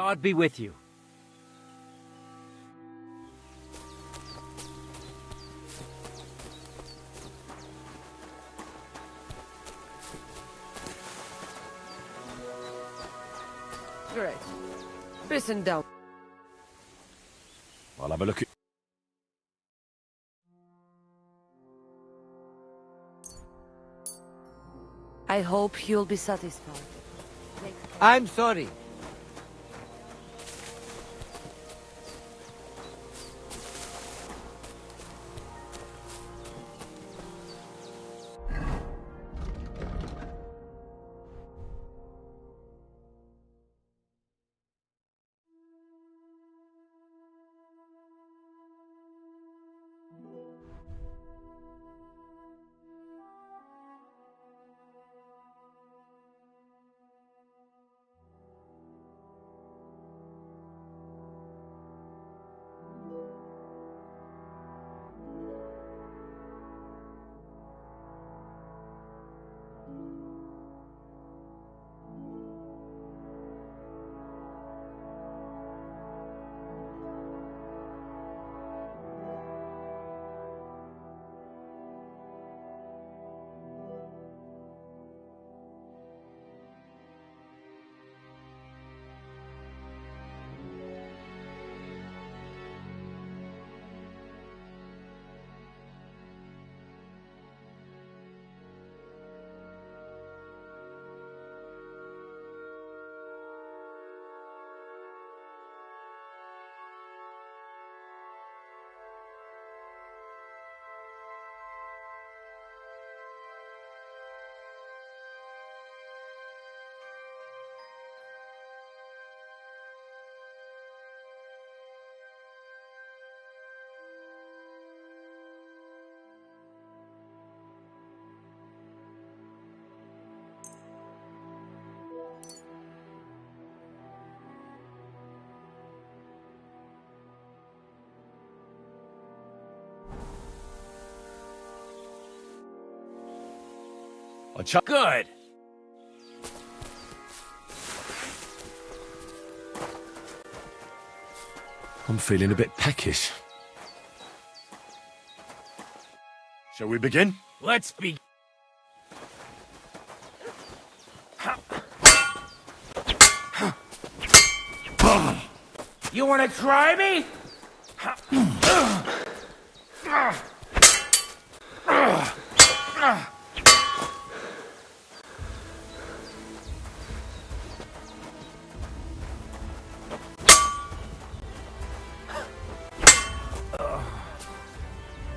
God be with you. Great. Listen down. I'll have a look at... I hope you'll be satisfied. I'm sorry. Good! I'm feeling a bit peckish. Shall we begin? Let's begin. You wanna try me?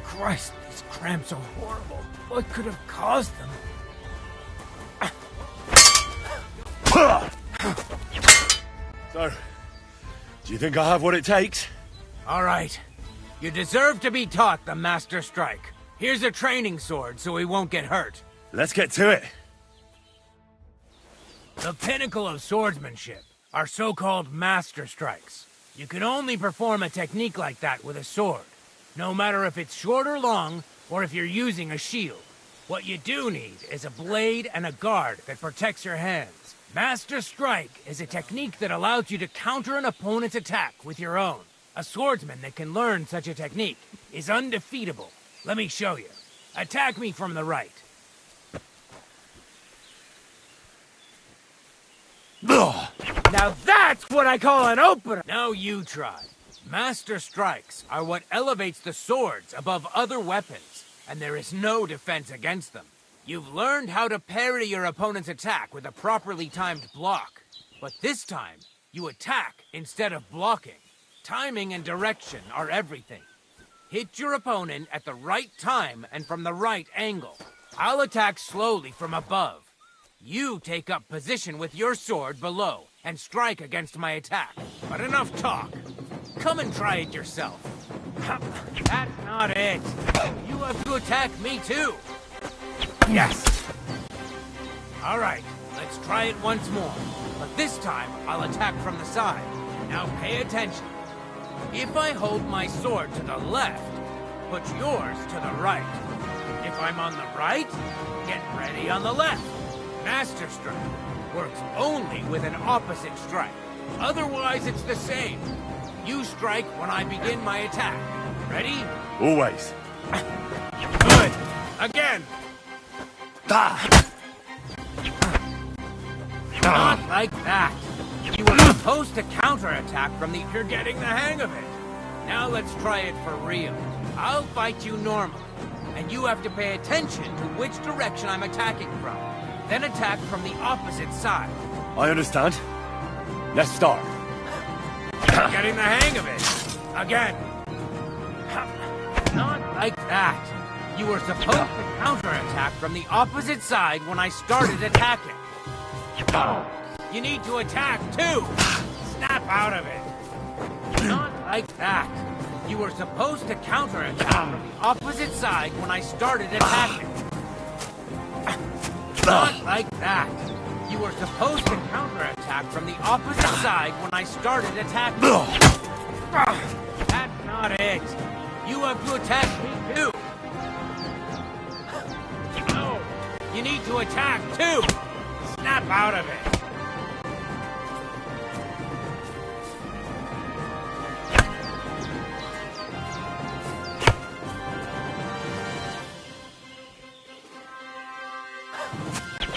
Christ, these cramps are horrible. What could have caused them? So, do you think I have what it takes? All right. You deserve to be taught the Master Strike. Here's a training sword so he won't get hurt. Let's get to it. The pinnacle of swordsmanship are so-called Master Strikes. You can only perform a technique like that with a sword. No matter if it's short or long, or if you're using a shield. What you do need is a blade and a guard that protects your hands. Master Strike is a technique that allows you to counter an opponent's attack with your own. A swordsman that can learn such a technique is undefeatable. Let me show you. Attack me from the right. Ugh. Now that's what I call an opener! Now you try. Master Strikes are what elevates the swords above other weapons, and there is no defense against them. You've learned how to parry your opponent's attack with a properly timed block. But this time, you attack instead of blocking. Timing and direction are everything. Hit your opponent at the right time and from the right angle. I'll attack slowly from above. You take up position with your sword below and strike against my attack. But enough talk. Come and try it yourself. That's not it. You have to attack me too. Yes. All right, let's try it once more. But this time, I'll attack from the side. Now pay attention. If I hold my sword to the left, put yours to the right. If I'm on the right, get ready on the left. Master Strike works only with an opposite strike. Otherwise, it's the same. You strike when I begin my attack. Ready? Always. Good. Again. Not like that. You were supposed to counterattack from the... You're getting the hang of it. Now let's try it for real. I'll fight you normally, and you have to pay attention to which direction I'm attacking from. Then attack from the opposite side. I understand. Let's start. You're getting the hang of it. Again. Not like that. You were supposed to counterattack from the opposite side when I started attacking. You need to attack, too! Snap out of it! Not like that. You were supposed to counterattack from the opposite side when I started attacking. Not like that. You were supposed to counterattack from the opposite side when I started attacking. That's not it. You have to attack me, too. No. You need to attack, too. Snap out of it.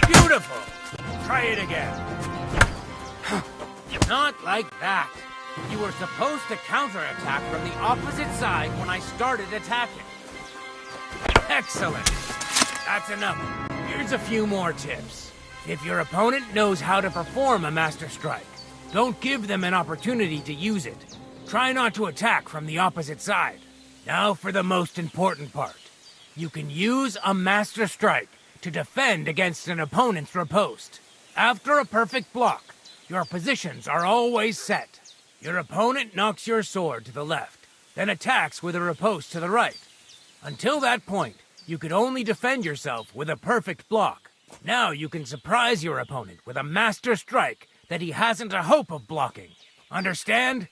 Beautiful. Try it again. Not like that. You were supposed to counterattack from the opposite side when I started attacking. Excellent. That's enough. Here's a few more tips. If your opponent knows how to perform a Master Strike, don't give them an opportunity to use it. Try not to attack from the opposite side. Now for the most important part. You can use a Master Strike to defend against an opponent's riposte. After a perfect block, your positions are always set. Your opponent knocks your sword to the left, then attacks with a riposte to the right. Until that point, you could only defend yourself with a perfect block. Now you can surprise your opponent with a Master Strike that he hasn't a hope of blocking. Understand?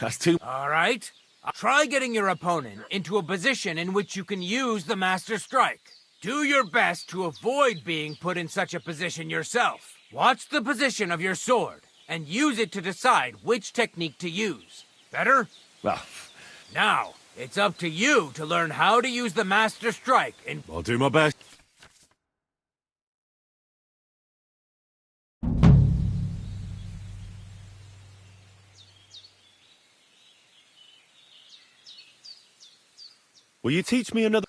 That's too... All right. Try getting your opponent into a position in which you can use the Master Strike. Do your best to avoid being put in such a position yourself. Watch the position of your sword and use it to decide which technique to use. Better? Well... Now, it's up to you to learn how to use the Master Strike in... I'll do my best. Will you teach me another...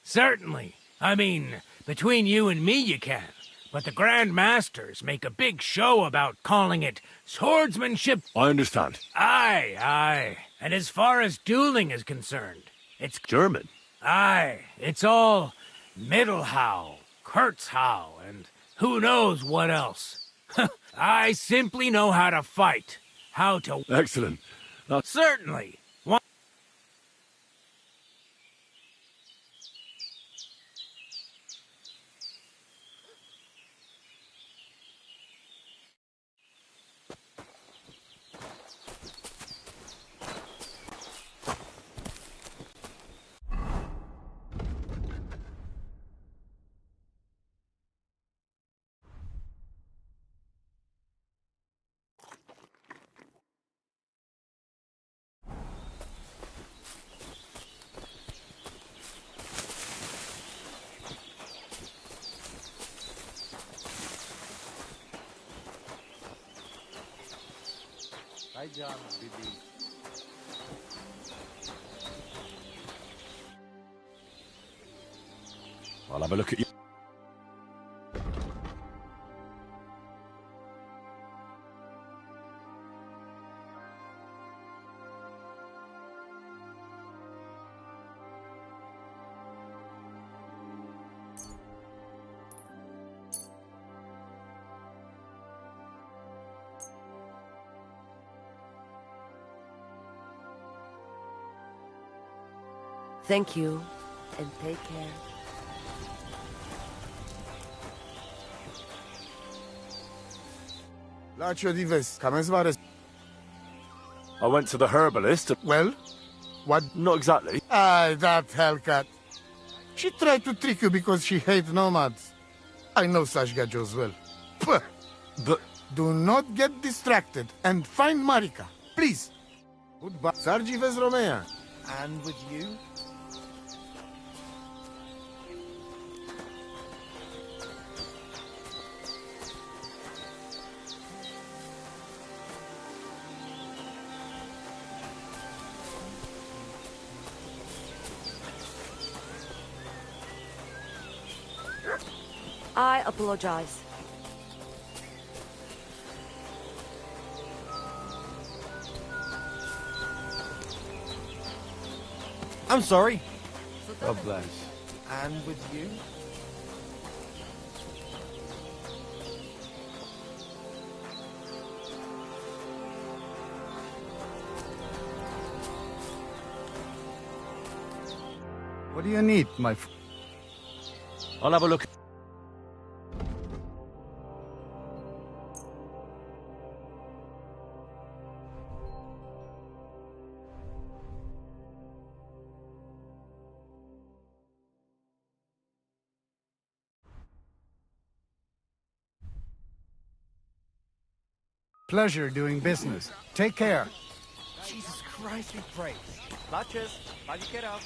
Certainly. I mean, between you and me you can. But the Grand Masters make a big show about calling it swordsmanship. I understand. Aye, aye. And as far as dueling is concerned, it's... German? Aye, it's all Mittelhau, Kurzhau, and who knows what else. I simply know how to fight. How to... Excellent. Certainly. I'll have a look at you. Thank you, and take care. Lacio dives, come as I went to the herbalist. Well, what? Not exactly. That Hellcat. She tried to trick you because she hates nomads. I know such schedules well. Puh. But... Do not get distracted and find Marika, please. Goodbye. Sargives Romea. And with you? I apologize. I'm sorry. God bless. And with you? What do you need, my I'll have a look. Pleasure doing business. Take care. Jesus Christ, we praise. Matches, Valikera.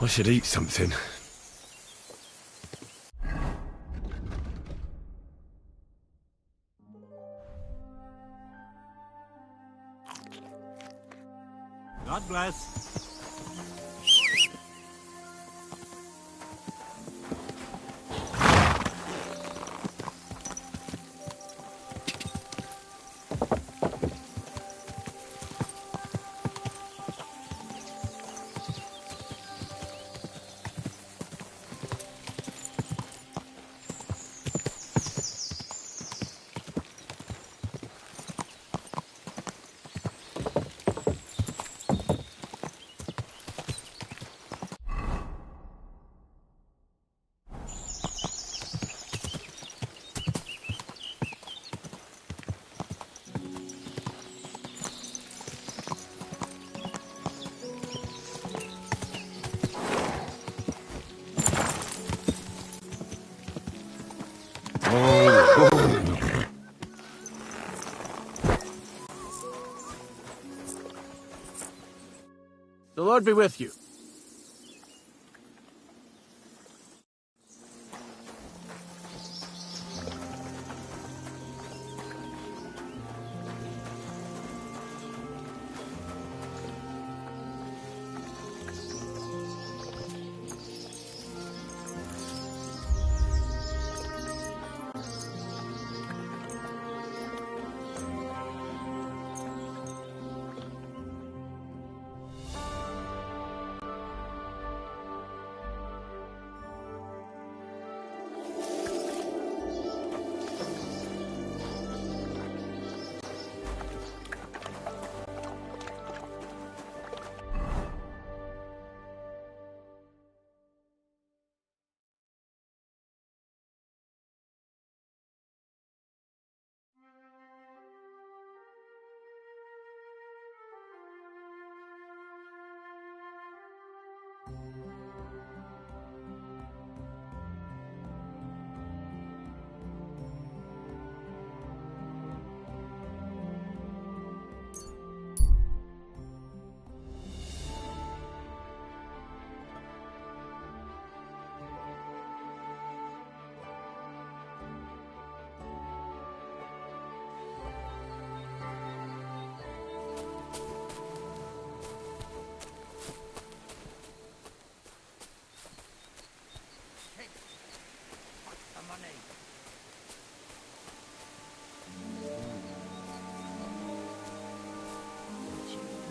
I should eat something. God bless. The Lord be with you.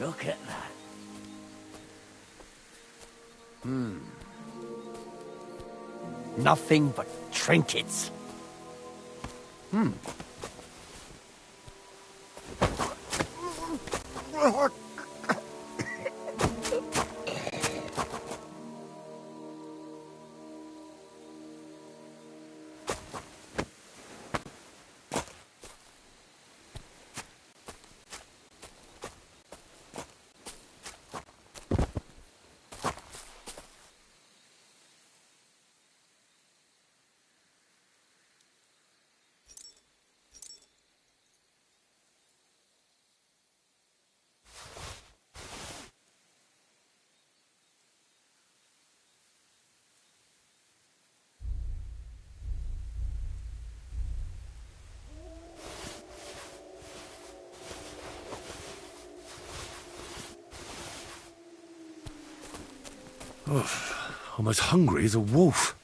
Look at that. Nothing but trinkets. I'm as hungry as a wolf.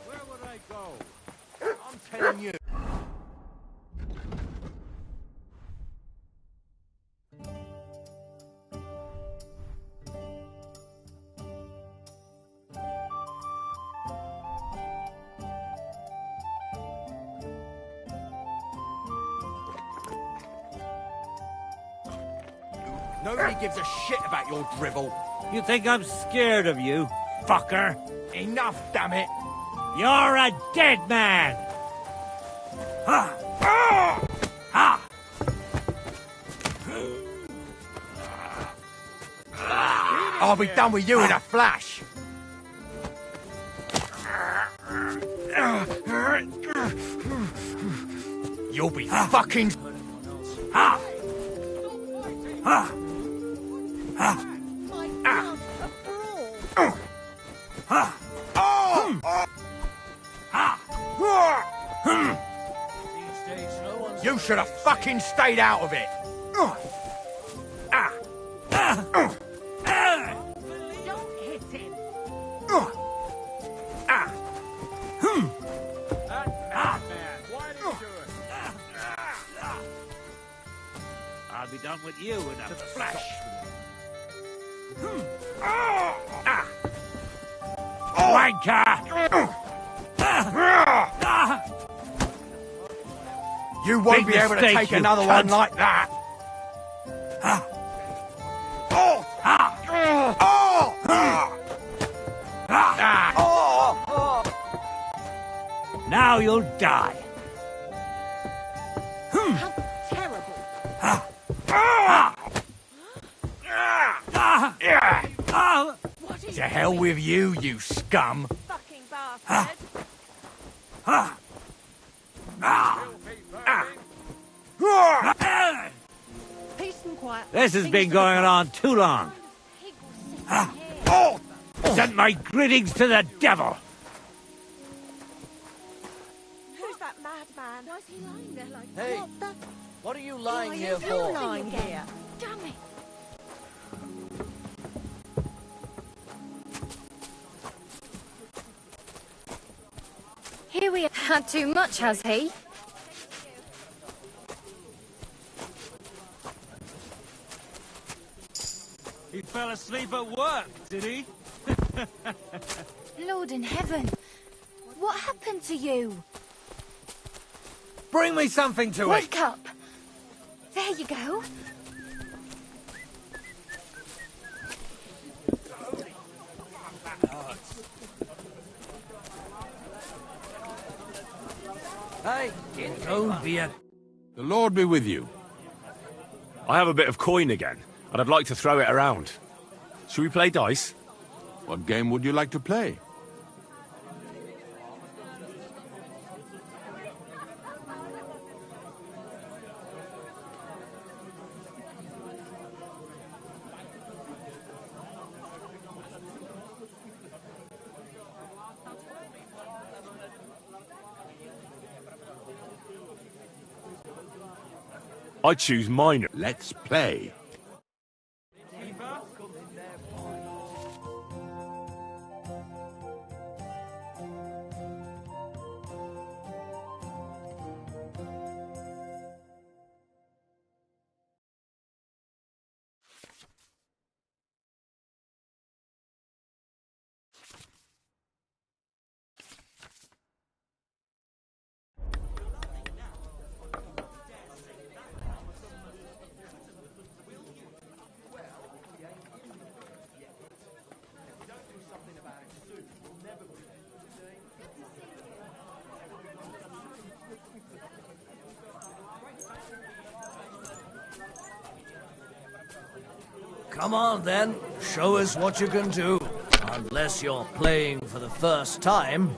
Where would I go? I'm telling you. Nobody gives a shit about your drivel. You think I'm scared of you, fucker? Enough, damn it. You're a dead man! Ha! Ha! I'll be done with you in a flash. You'll be fucking... Ha! Ha! Ha! You should have fucking stayed out of it. Don't hit him. I'll be done with you in a flash. Wanker! You won't Big be able to mistake, take you another cunt. one like that. Now you'll die. How terrible. What is To hell with you, you scum. fucking bastard? Peace and quiet. This has been going on too long. Pig will sit here. Send my greetings to the devil. Who's that madman? Why is he lying there like Hey, what the? what are you lying here You're for? lying here. Damn it. Here we had too much, has he? He fell asleep at work, did he? Lord in heaven, what happened to you? Bring me something to eat. Wake up! There you go. Hey, Don't be a... The Lord be with you. I have a bit of coin again, and I'd like to throw it around. Should we play dice? What game would you like to play? I choose minor. Let's play. Come on, then. Show us what you can do. Unless you're playing for the first time.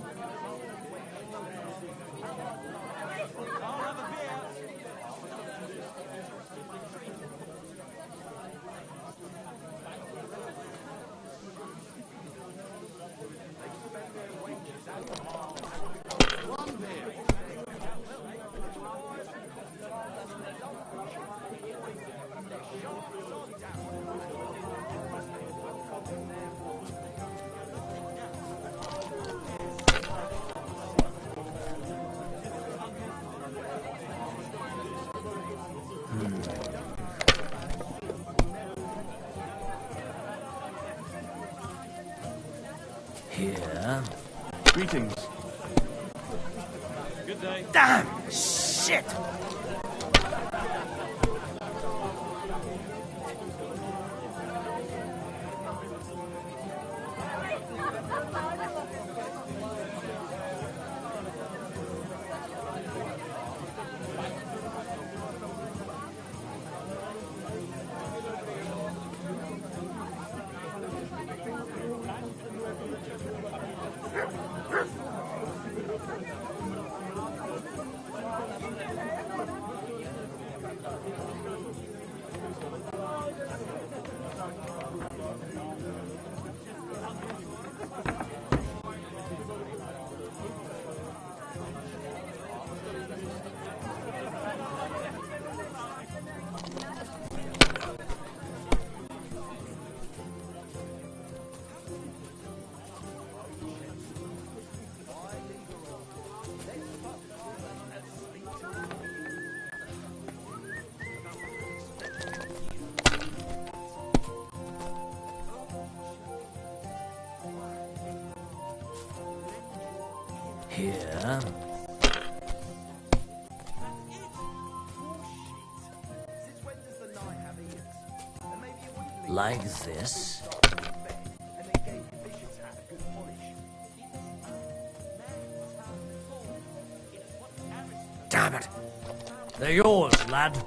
Here. Greetings. Good day. Damn! Shit! Here. Like this. Damn it! They're yours, lad.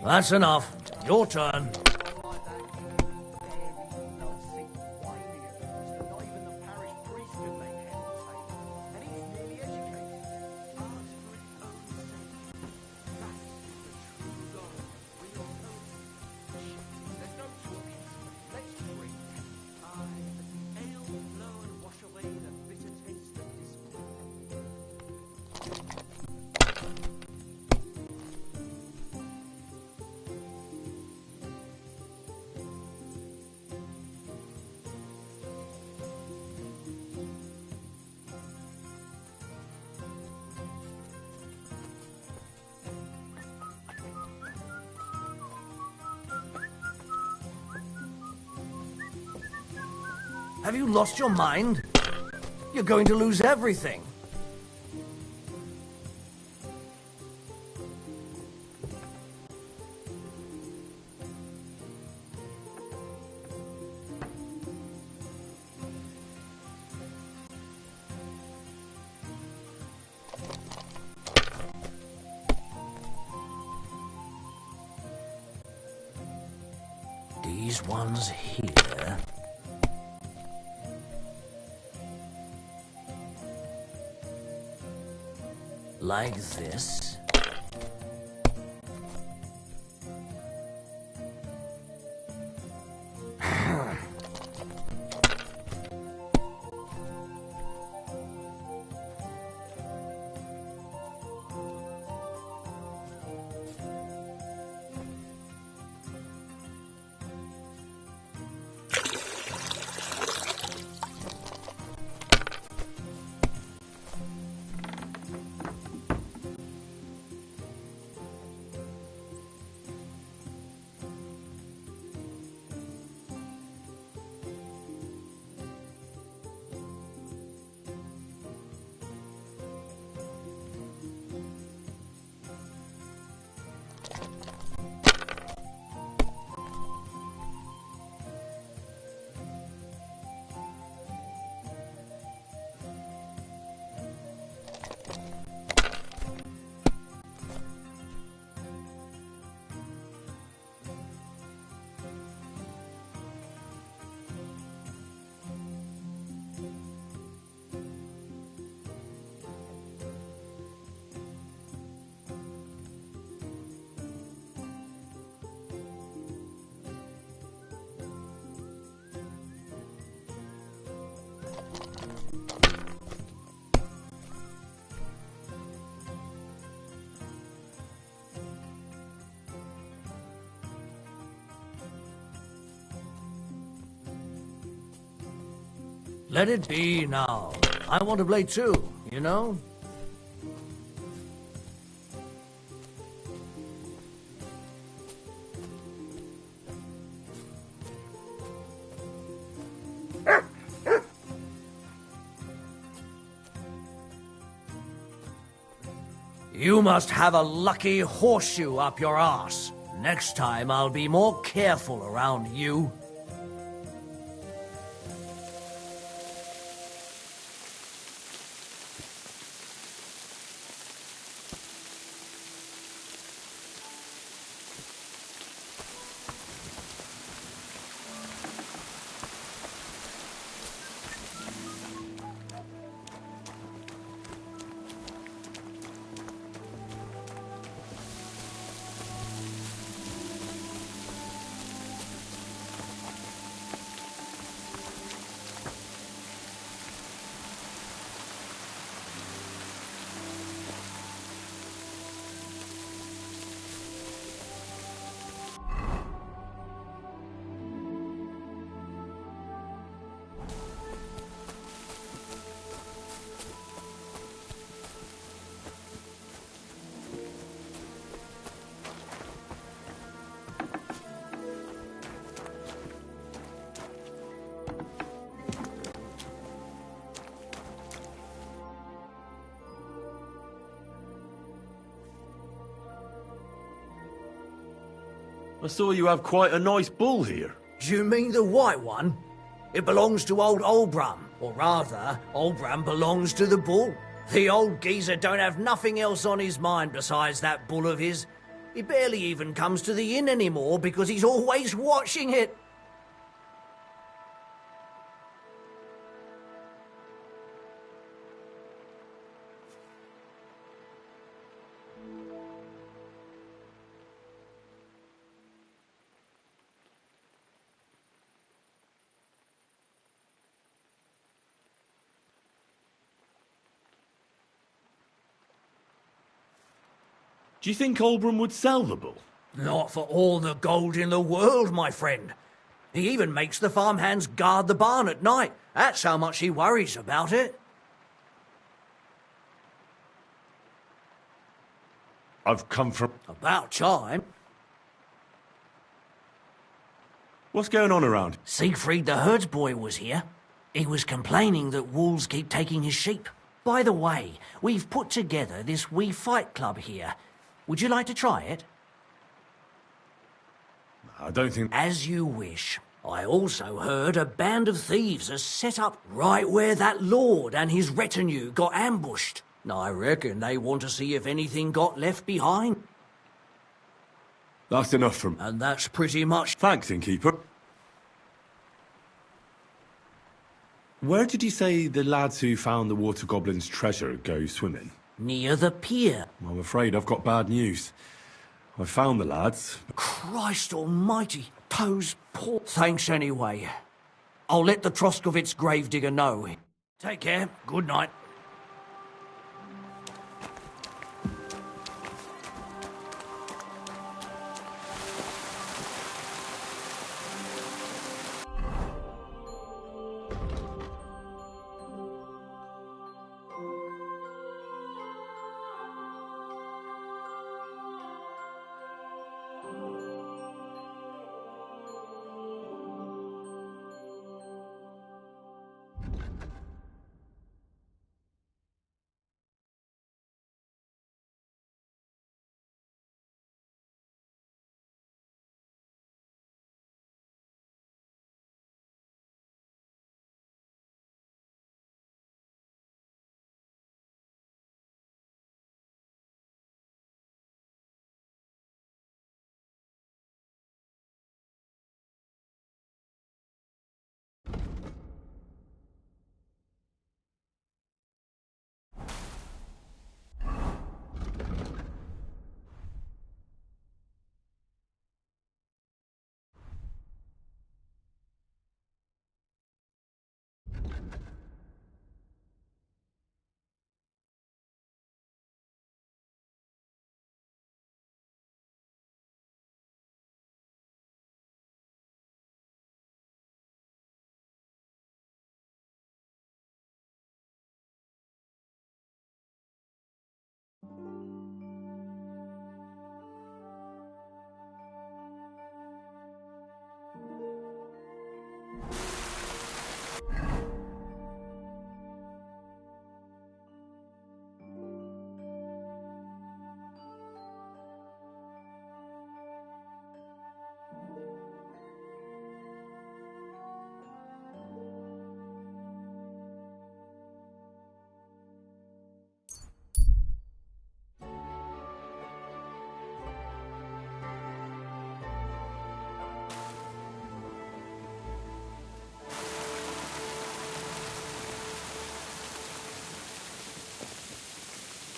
That's enough. Your turn. Have you lost your mind? You're going to lose everything. these ones here. Like this. Let it be now. I want to play too, you know? You must have a lucky horseshoe up your arse. Next time I'll be more careful around you. I saw you have quite a nice bull here. Do you mean the white one? It belongs to old Olbram. Or rather, Olbram belongs to the bull. The old geezer don't have nothing else on his mind besides that bull of his. He barely even comes to the inn anymore because he's always watching it. Do you think Olbram would sell the bull? Not for all the gold in the world, my friend. He even makes the farmhands guard the barn at night. That's how much he worries about it. I've come from... About time. What's going on around? Siegfried the herdsboy was here. He was complaining that wolves keep taking his sheep. By the way, we've put together this wee fight club here. Would you like to try it? I don't think... As you wish. I also heard a band of thieves are set up right where that lord and his retinue got ambushed. I reckon they want to see if anything got left behind. That's enough from... And that's pretty much... Thanks, innkeeper. Where did you say the lads who found the water goblin's treasure go swimming? Near the pier. I'm afraid I've got bad news. I found the lads. Christ almighty, those poor... Thanks anyway. I'll let the Troskovitz gravedigger know. Take care. Good night.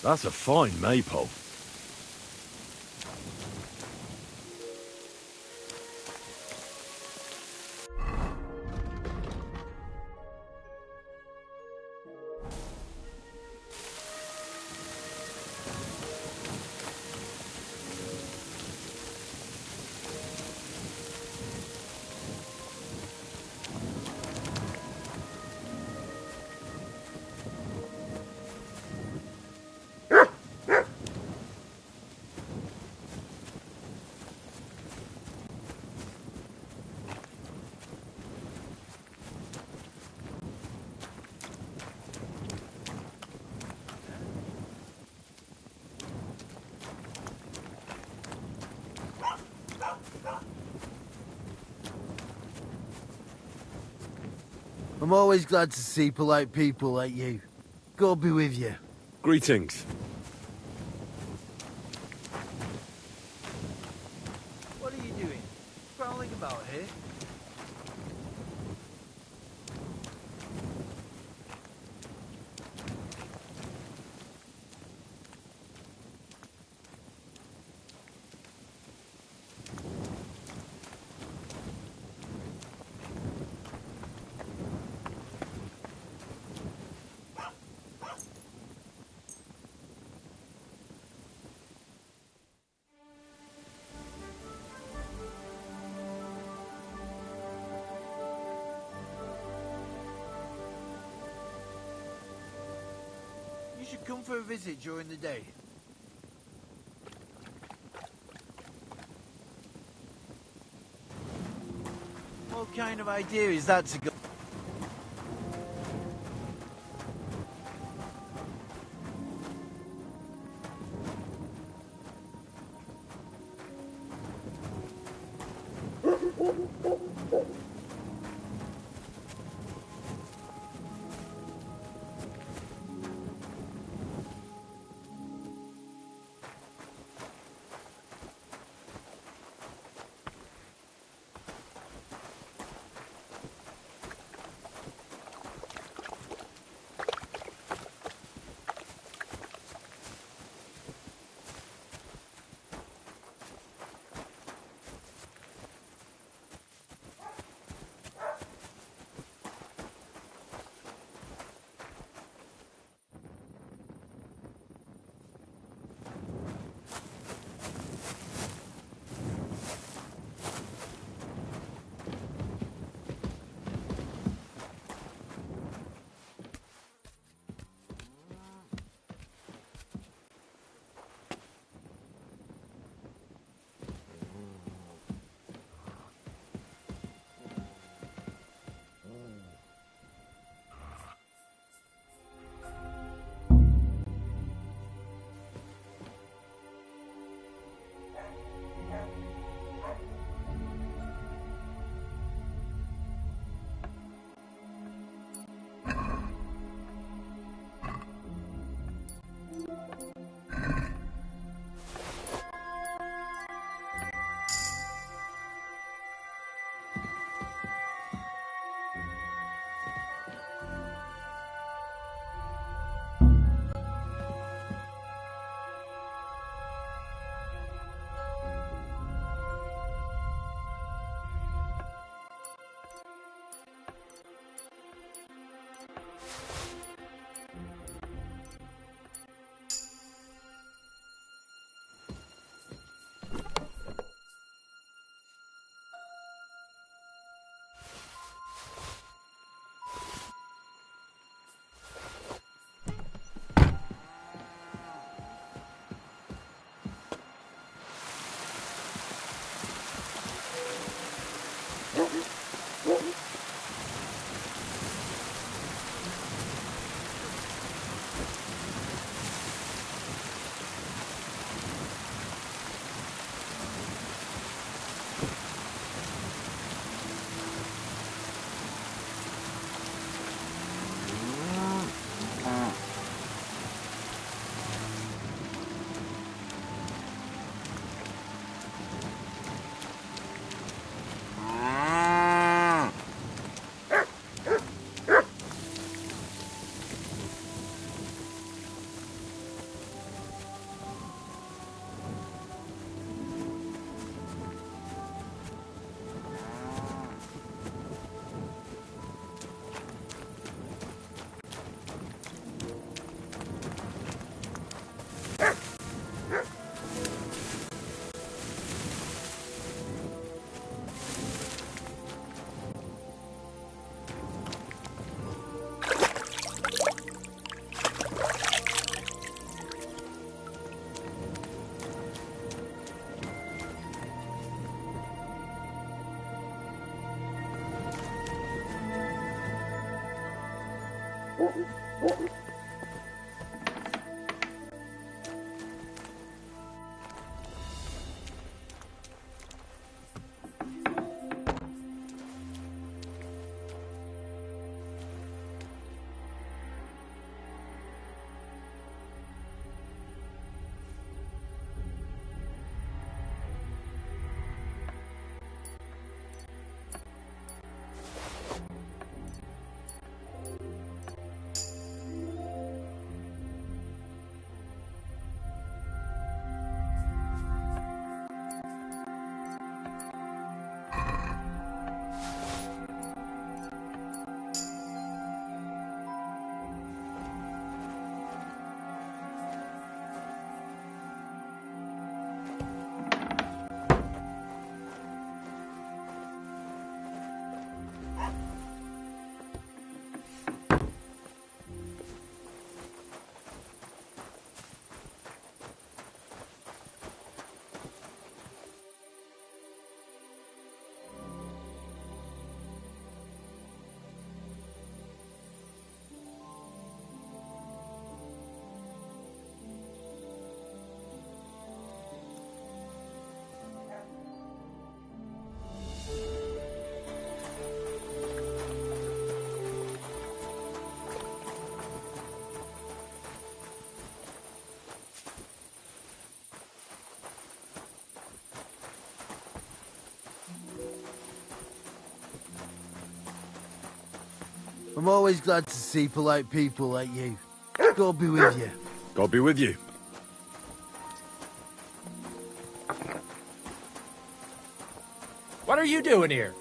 That's a fine maypole. I'm always glad to see polite people like you. God be with you. Greetings. What are you doing? Prowling about here? You should come for a visit during the day. What kind of idea is that to go? I'm always glad to see polite people like you. God be with you. God be with you. What are you doing here?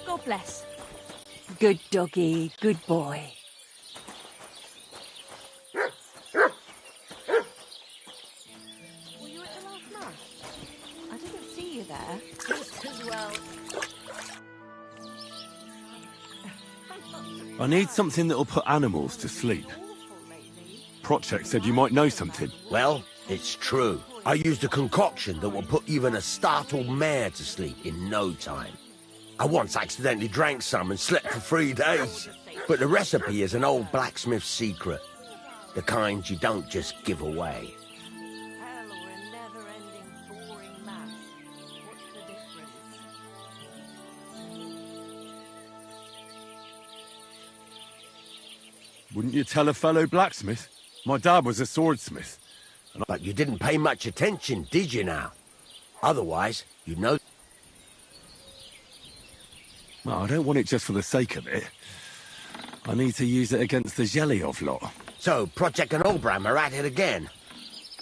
God bless. Good doggy, good boy. Were you at the last mass? I didn't see you there. Just as well. I need something that'll put animals to sleep. Project said you might know something. Well, it's true. I used a concoction that will put even a startled mare to sleep in no time. I once accidentally drank some and slept for 3 days. But the recipe is an old blacksmith's secret. The kind you don't just give away. Hell or a never-ending boring mass. What's the difference? Wouldn't you tell a fellow blacksmith? My dad was a swordsmith. But you didn't pay much attention, did you now? Otherwise, you'd know. Well, I don't want it just for the sake of it. I need to use it against the Zhelyov lot. So, Project and Olbram are at it again.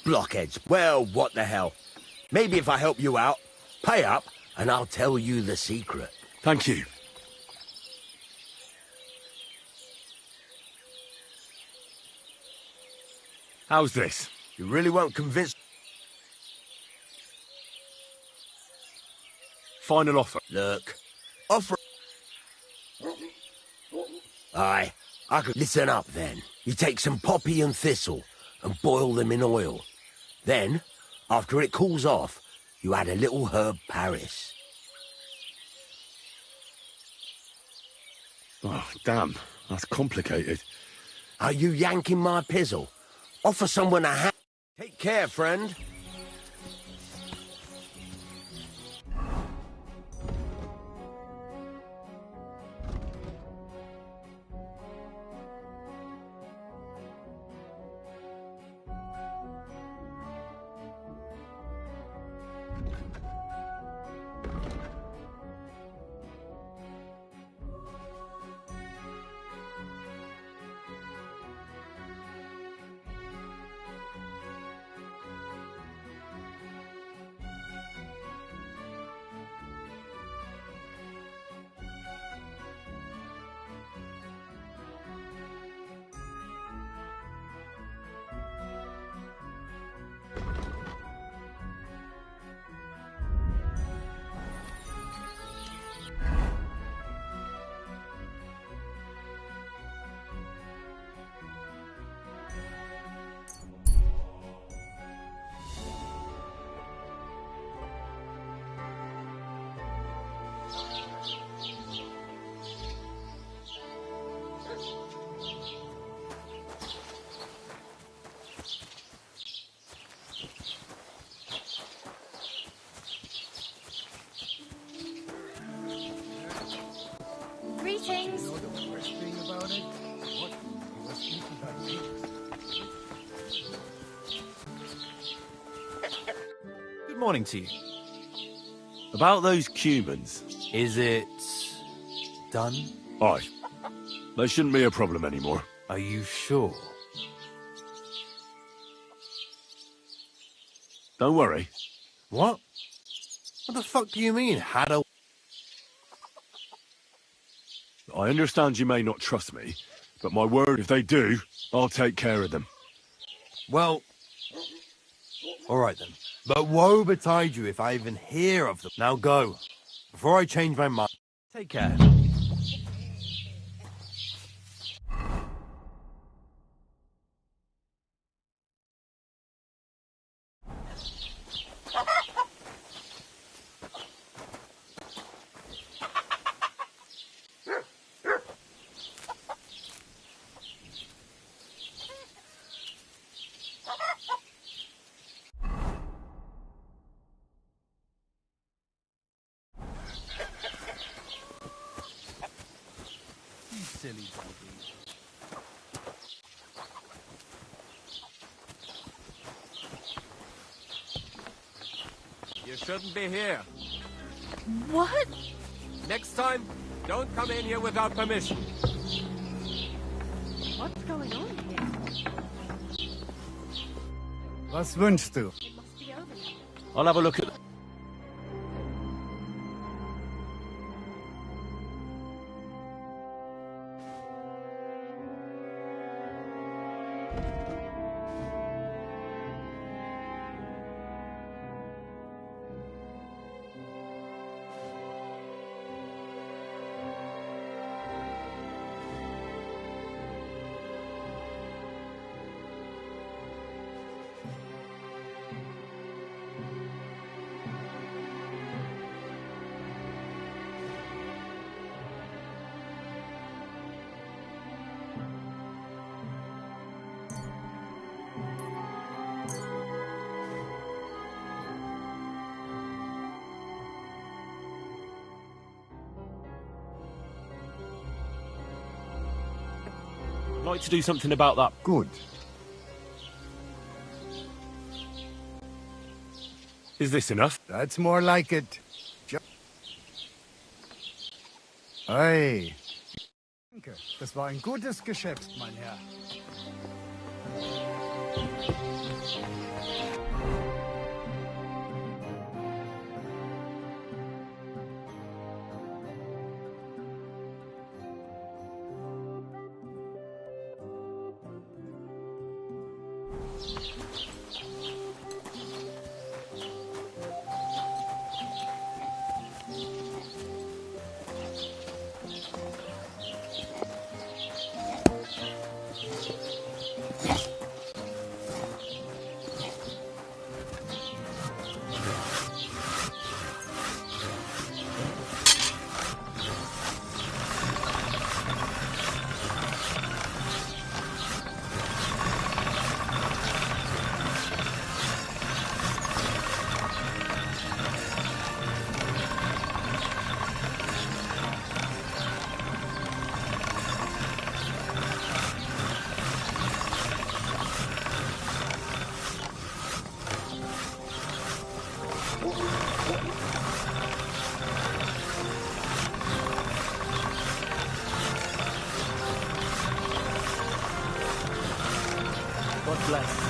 Blockheads. Well, what the hell. Maybe if I help you out, pay up, and I'll tell you the secret. Thank you. How's this? You really won't convince... Final offer. Look, offer... Aye, I could... Listen up, then. You take some poppy and thistle and boil them in oil. Then, after it cools off, you add a little herb Paris. Oh, damn. That's complicated. Are you yanking my pizzle? Offer someone a hand. Take care, friend. morning to you. About those Cumans. Is it... done? Aye. They shouldn't be a problem anymore. Are you sure? Don't worry. What? What the fuck do you mean, had a... I understand you may not trust me, but my word, if they do, I'll take care of them. Well... alright then. But woe betide you if I even hear of them. Now go, before I change my mind. Take care. Silly baby. You shouldn't be here. What? Next time, don't come in here without permission. What's going on here? Was wünschst du? It must be over now. I'll have a look at... I'd like to do something about that. Good. Is this enough? That's more like it. Hey. Danke, das war ein gutes Geschäft, mein Herr. God bless.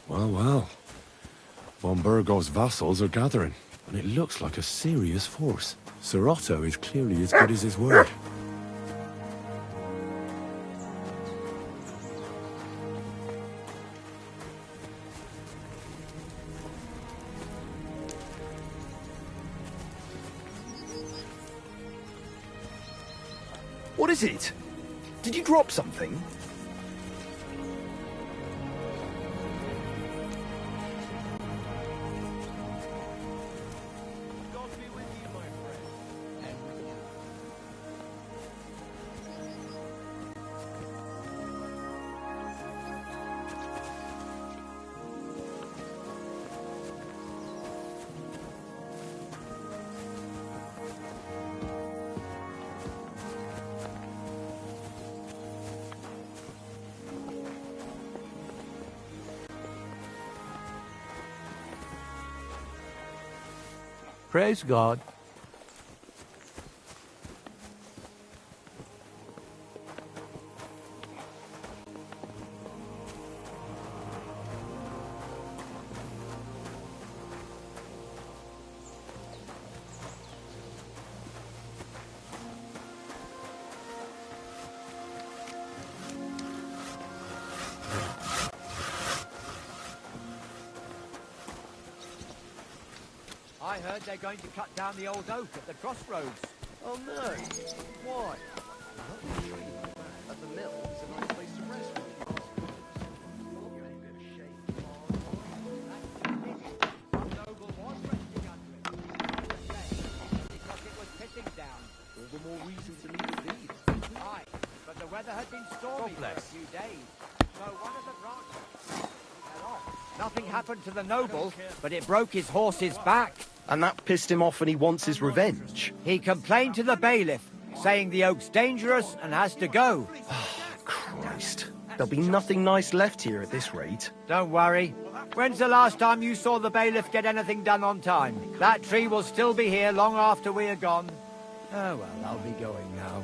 Well, well. Von Burgov's vassals are gathering, and it looks like a serious force. Sir Otto is clearly as good as his word. What is it? Did you drop something? Praise God. I heard they're going to cut down the old oak at the crossroads. Oh no. Why? At the mill is a nice place to rest when you pass. Some noble was resting under it. Because it was pitting down. All the more reason to leave it be. Aye, but the weather had been stormy for a few days. So one of the branches fell off. Nothing happened to the noble, but it broke his horse's back. And that pissed him off and he wants his revenge. He complained to the bailiff, saying the oak's dangerous and has to go. Christ. There'll be nothing nice left here at this rate. Don't worry. When's the last time you saw the bailiff get anything done on time? That tree will still be here long after we are gone. Oh, well, I'll be going now.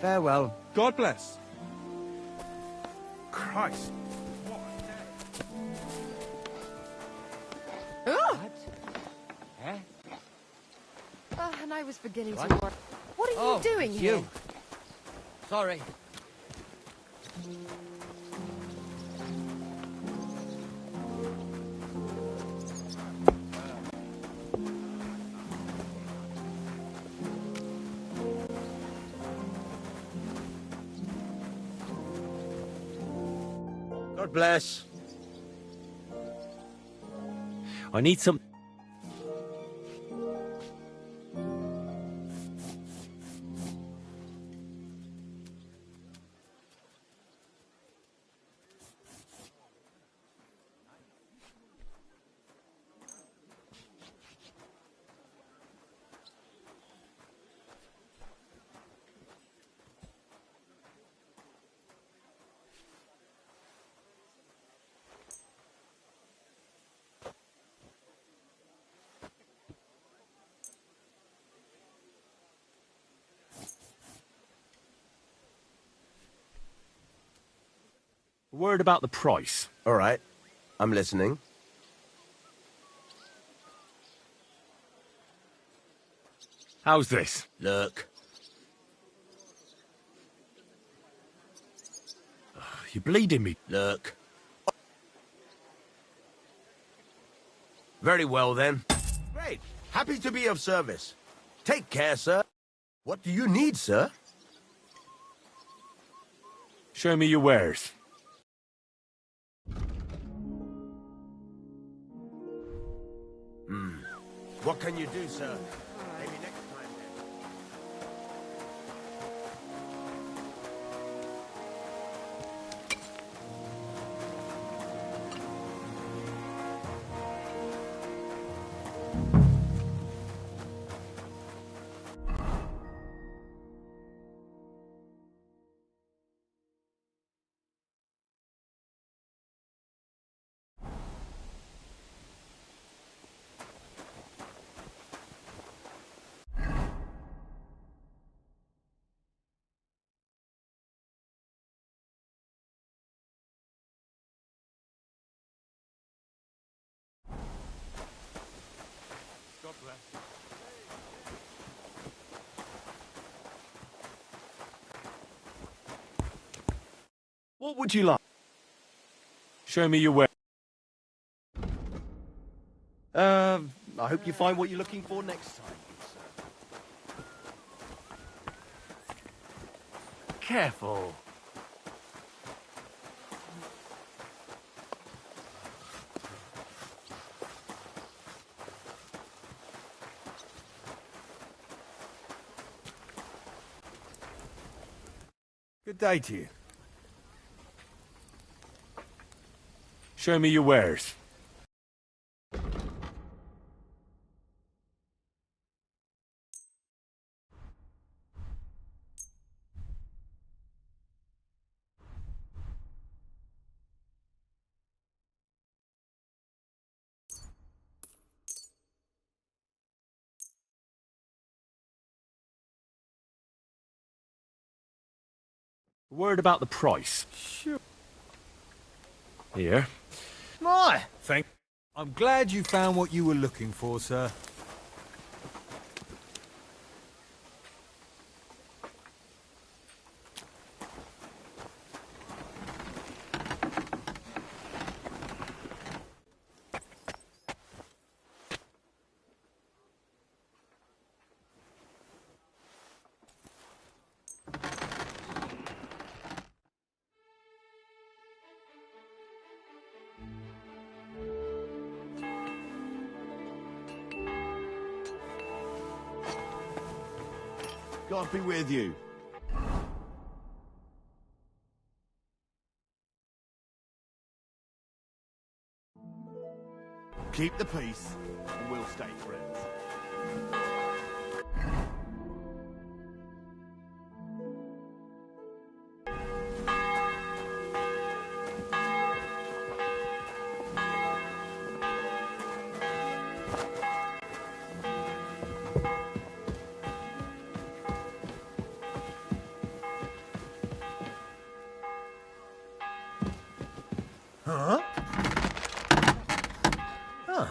Farewell. God bless. Christ. Eh? Oh, and I was beginning What? to worry. What are you doing it's here? you. Sorry. God bless. I need some... Word about the price. All right. I'm listening. How's this? Look. You're bleeding me. Look. Very well, then. Great. Happy to be of service. Take care, sir. What do you need, sir? Show me your wares. What can you do, sir? Maybe next time, then. What would you like? Show me your way. I hope you find what you're looking for next time, good sir. Careful. Good day to you. Show me your wares. Word about the price. Sure. Here. My, I'm glad you found what you were looking for, sir. God be with you. Keep the peace, and we'll stay friends. Huh? Huh.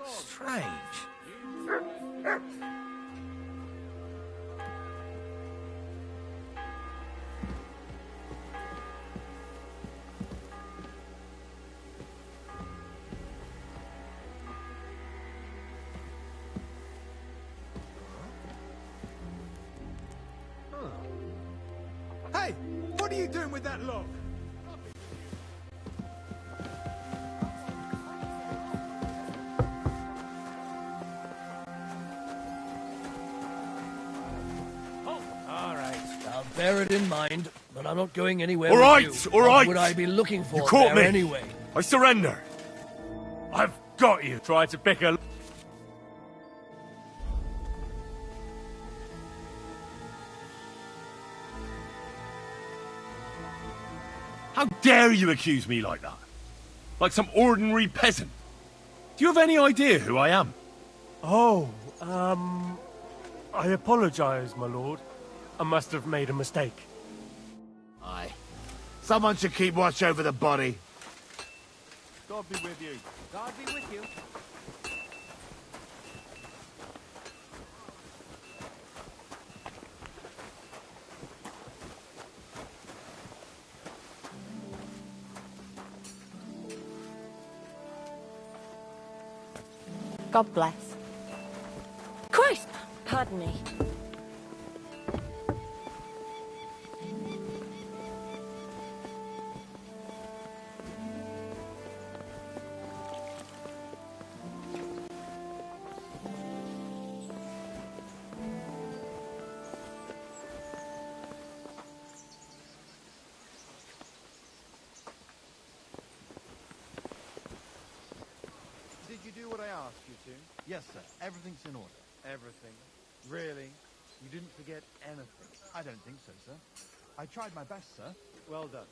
Strange. Hey, what are you doing with that log? Bear it in mind, but I'm not going anywhere All with right, you. all What right. would I be looking for You caught there me. anyway? I surrender. I've got you. Tried to pick a... How dare you accuse me like that? Like some ordinary peasant. Do you have any idea who I am? Oh, I apologize, my lord. I must have made a mistake. Aye. Someone should keep watch over the body. God be with you. God be with you. God bless. Christ! Pardon me. Did you do what I asked you to? Yes, sir. Everything's in order. Everything? Really? You didn't forget anything? I don't think so, sir. I tried my best, sir. Well done.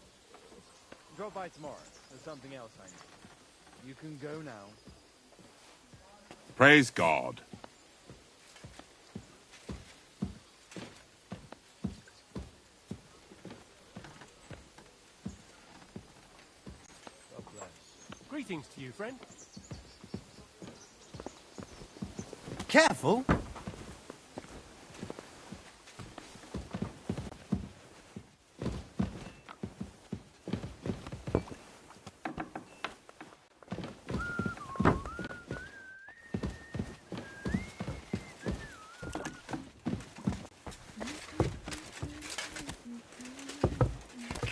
Drop by tomorrow. There's something else I need. You can go now. Praise God. God bless. Greetings to you, friend. Careful!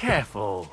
Careful.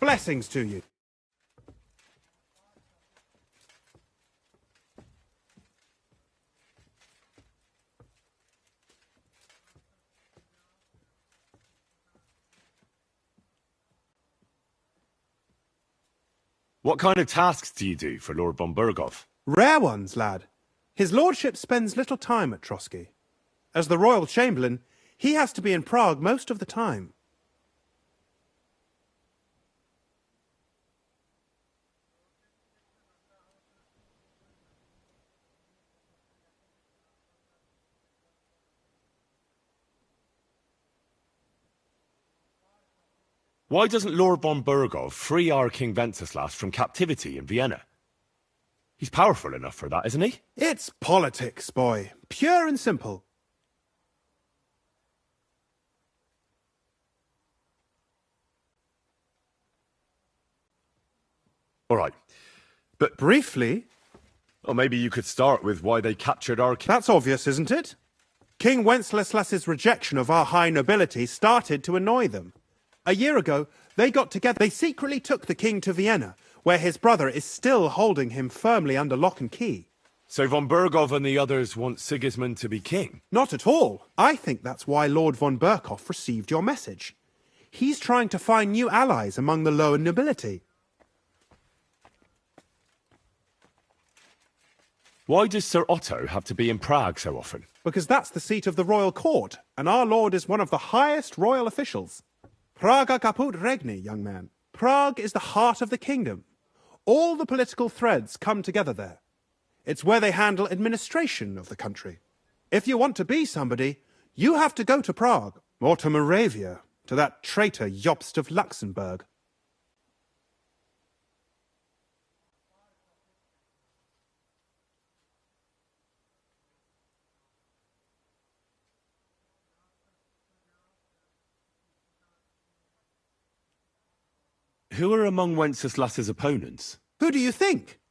Blessings to you. What kind of tasks do you do for Lord von Berghoff? Rare ones, lad. His lordship spends little time at Trotsky. As the royal chamberlain, he has to be in Prague most of the time. Why doesn't Lord von Berghoff free our King Wenceslas from captivity in Vienna? He's powerful enough for that, isn't he? It's politics, boy. Pure and simple. All right. But briefly... Or maybe you could start with why they captured our... That's obvious, isn't it? King Wenceslas's rejection of our high nobility started to annoy them. A year ago, they got together. They secretly took the king to Vienna, where his brother is still holding him firmly under lock and key. So von Berghoff and the others want Sigismund to be king? Not at all. I think that's why Lord von Berghoff received your message. He's trying to find new allies among the lower nobility. Why does Sir Otto have to be in Prague so often? Because that's the seat of the royal court, and our lord is one of the highest royal officials. Praga caput regni, young man. Prague is the heart of the kingdom. All the political threads come together there. It's where they handle administration of the country. If you want to be somebody, you have to go to Prague, or to Moravia, to that traitor Jobst of Luxembourg. Who are among Wenceslas's opponents? Who do you think?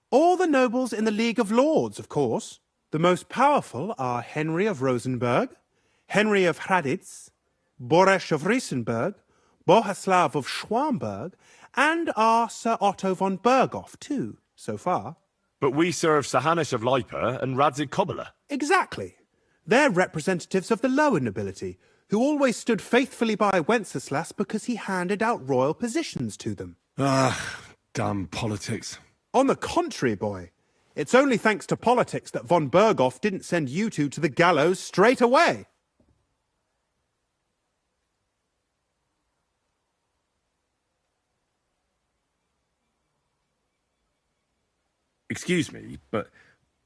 All the nobles in the League of Lords, of course. The most powerful are Henry of Rosenberg, Henry of Hraditz, Boresh of Riesenberg, Bohuslav of Schwamberg, and our Sir Otto von Berghoff, too, so far. But we serve Sir Hanush of Lipa and Radzig Kobyla. Exactly. They're representatives of the lower nobility, who always stood faithfully by Wenceslas because he handed out royal positions to them. Ah, damn politics. On the contrary, boy. It's only thanks to politics that von Berghoff didn't send you two to the gallows straight away. Excuse me, but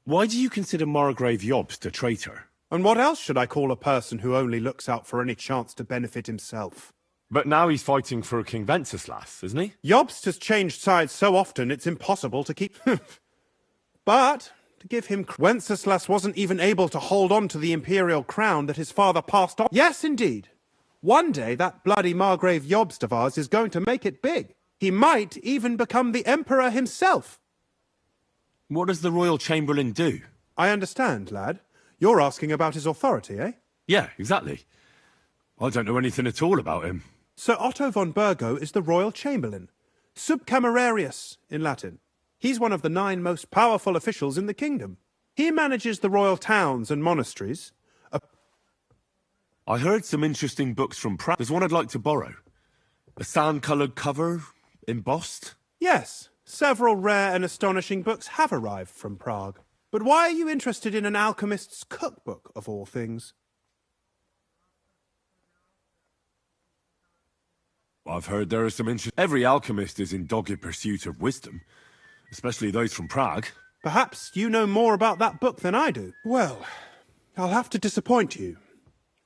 why do you consider Margrave Jobst a traitor? And what else should I call a person who only looks out for any chance to benefit himself? But now he's fighting for King Wenceslas, isn't he? Jobst has changed sides so often it's impossible to keep... But, to give him... Wenceslas wasn't even able to hold on to the imperial crown that his father passed on. Yes, indeed. One day that bloody Margrave Jobst of ours is going to make it big. He might even become the emperor himself. What does the royal chamberlain do? I understand, lad. You're asking about his authority, eh? Yeah, exactly. I don't know anything at all about him. Sir Otto von Bergo is the royal chamberlain. Subcamerarius, in Latin. He's one of the 9 most powerful officials in the kingdom. He manages the royal towns and monasteries. I heard some interesting books from Prague. There's one I'd like to borrow. A sand-coloured cover, embossed. Yes, several rare and astonishing books have arrived from Prague. But why are you interested in an alchemist's cookbook, of all things? I've heard there are some interest... Every alchemist is in dogged pursuit of wisdom, especially those from Prague. Perhaps you know more about that book than I do. Well, I'll have to disappoint you.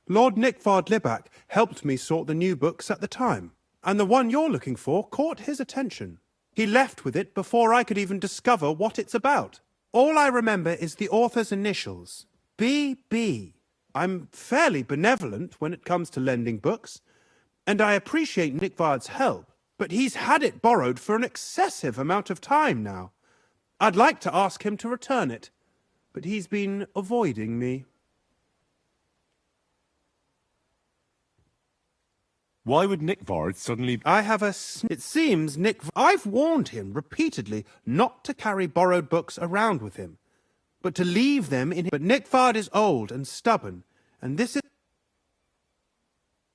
Lord Nickvard Libak helped me sort the new books at the time, and the one you're looking for caught his attention. He left with it before I could even discover what it's about. All I remember is the author's initials, B.B. I'm fairly benevolent when it comes to lending books, and I appreciate Nickvard's help, but he's had it borrowed for an excessive amount of time now. I'd like to ask him to return it, but he's been avoiding me. Why would Nickvard suddenly... It seems I've warned him repeatedly not to carry borrowed books around with him, but to leave them in... But Nickvard is old and stubborn, and this is...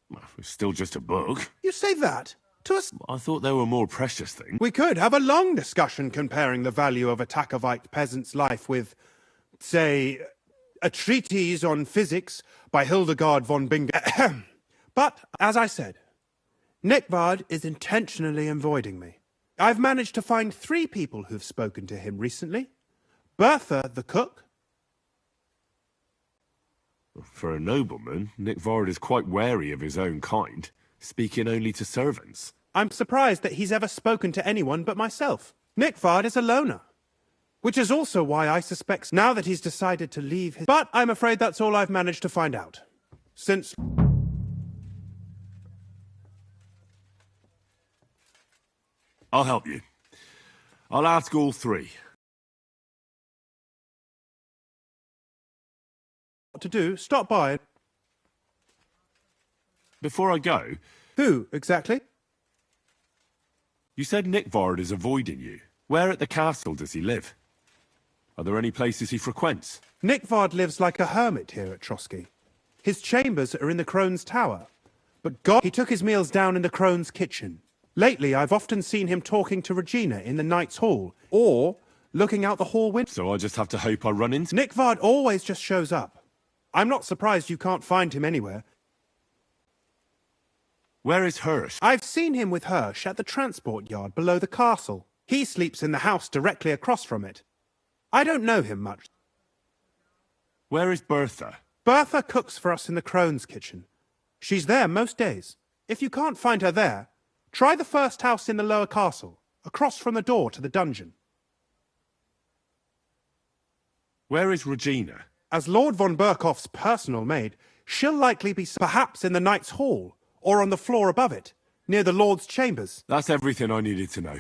Well, it's still just a book. You say that? To us? I thought there were more precious things. We could have a long discussion comparing the value of a Takovite peasant's life with, say, a treatise on physics by Hildegard von Bingen. But, as I said, Nickvard is intentionally avoiding me. I've managed to find 3 people who've spoken to him recently. Bertha, the cook. For a nobleman, Nickvard is quite wary of his own kind, speaking only to servants. I'm surprised that he's ever spoken to anyone but myself. Nickvard is a loner, which is also why I suspect now that he's decided to leave his... But I'm afraid that's all I've managed to find out. Since... I'll help you. I'll ask all 3. What to do? Stop by. Before I go... Who, exactly? You said Nickvard is avoiding you. Where at the castle does he live? Are there any places he frequents? Nickvard lives like a hermit here at Trotsky. His chambers are in the Crone's Tower. But God, he took his meals down in the Crone's kitchen. Lately, I've often seen him talking to Regina in the Knight's Hall, or looking out the hall window. So I just have to hope I run into... Nickvard always just shows up. I'm not surprised you can't find him anywhere. Where is Hirsch? I've seen him with Hirsch at the transport yard below the castle. He sleeps in the house directly across from it. I don't know him much. Where is Bertha? Bertha cooks for us in the Crone's kitchen. She's there most days. If you can't find her there, try the first house in the lower castle, across from the door to the dungeon. Where is Regina? As Lord von Berkhoff's personal maid, she'll likely be perhaps in the Knight's Hall, or on the floor above it, near the Lord's chambers. That's everything I needed to know.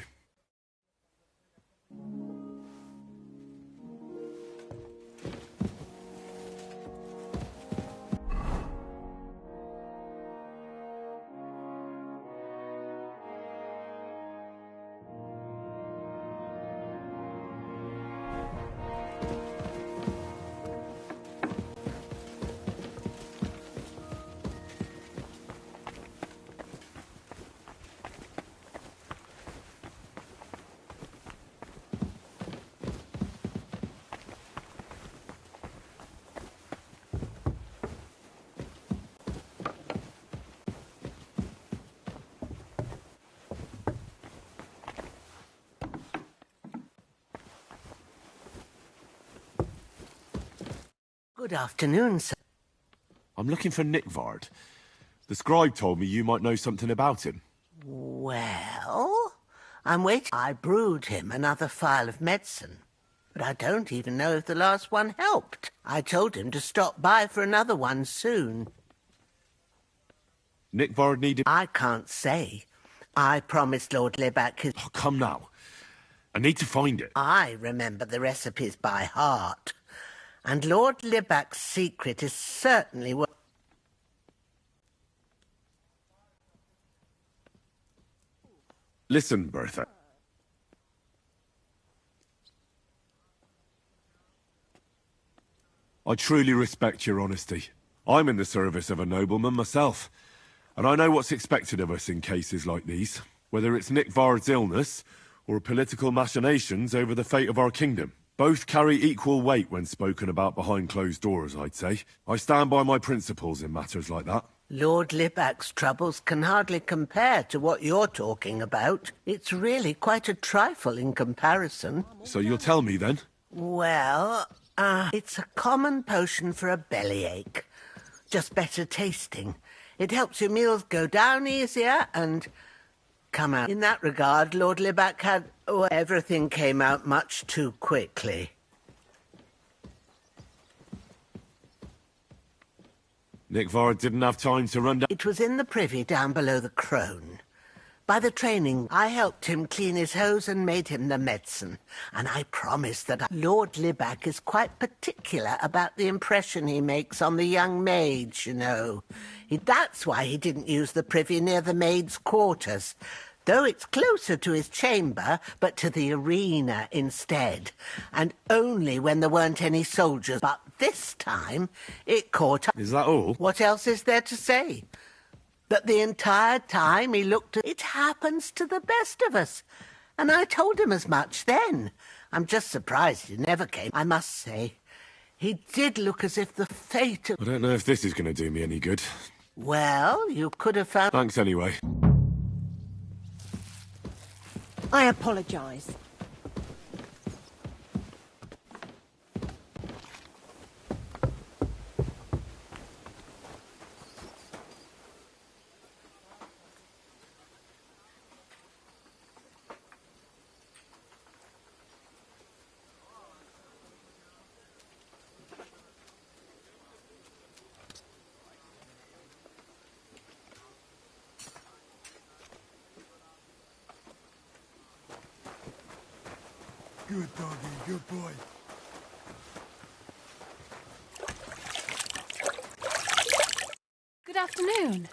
Good afternoon, sir. I'm looking for Nickvard. The scribe told me you might know something about him. Well, I'm waiting. I brewed him another phial of medicine, but I don't even know if the last one helped. I told him to stop by for another one soon. Nickvard needed... I can't say. I promised Lord Libak his... Oh, come now. I need to find it. I remember the recipes by heart. And Lord Libak's secret is certainly what... Listen, Bertha. I truly respect your honesty. I'm in the service of a nobleman myself, and I know what's expected of us in cases like these, whether it's Nickvard's illness or political machinations over the fate of our kingdom. Both carry equal weight when spoken about behind closed doors, I'd say. I stand by my principles in matters like that. Lord Libak's troubles can hardly compare to what you're talking about. It's really quite a trifle in comparison. So you'll tell me then? Well, it's a common potion for a bellyache. Just better tasting. It helps your meals go down easier and come out. In that regard, Lord Libac had... Oh, everything came out much too quickly. Nick Vard didn't have time to run down... It was in the privy down below the crone. By the training, I helped him clean his hose and made him the medicine. And I promised that Lord Libac is quite particular about the impression he makes on the young maids, you know. That's why he didn't use the privy near the maids' quarters. Though it's closer to his chamber, but to the arena instead. And only when there weren't any soldiers. But this time, it caught up. Is that all? What else is there to say? That the entire time he looked at... It happens to the best of us. And I told him as much then. I'm just surprised he never came. I must say, he did look as if the fate of... I don't know if this is going to do me any good. Well, you could have found... Thanks anyway. I apologise. Good doggy, good boy. Good afternoon.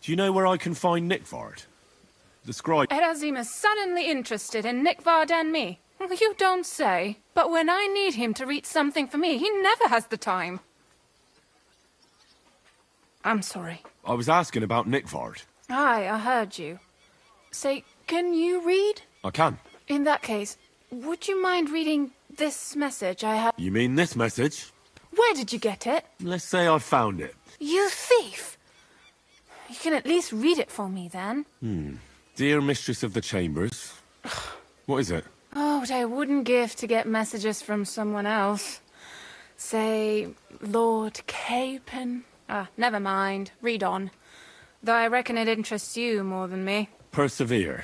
Do you know where I can find Nick Vard? The scribe... Erazim is suddenly interested in Nick Vard and me. You don't say. But when I need him to read something for me, he never has the time. I'm sorry. I was asking about Nick Vard. Aye, I heard you. Say, can you read? I can. In that case, would you mind reading this message I have? You mean this message? Where did you get it? Let's say I found it. You thief! You can at least read it for me, then. Dear Mistress of the Chambers. What is it? Oh, what I wouldn't give to get messages from someone else. Say, Lord Capon. Never mind. Read on. Though I reckon it interests you more than me. Persevere.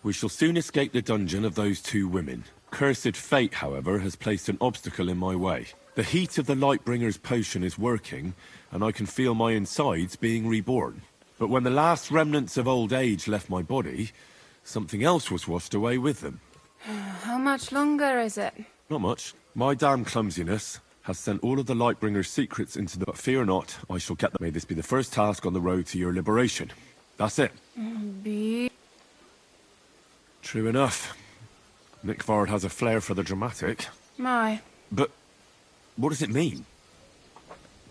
We shall soon escape the dungeon of those two women. Cursed fate, however, has placed an obstacle in my way. The heat of the Lightbringer's potion is working, and I can feel my insides being reborn. But when the last remnants of old age left my body, something else was washed away with them. How much longer is it? Not much. My damn clumsiness has sent all of the Lightbringer's secrets into the... But fear not, I shall get them. May this be the first task on the road to your liberation. That's it. True enough. Nick Vard has a flair for the dramatic. My. But what does it mean?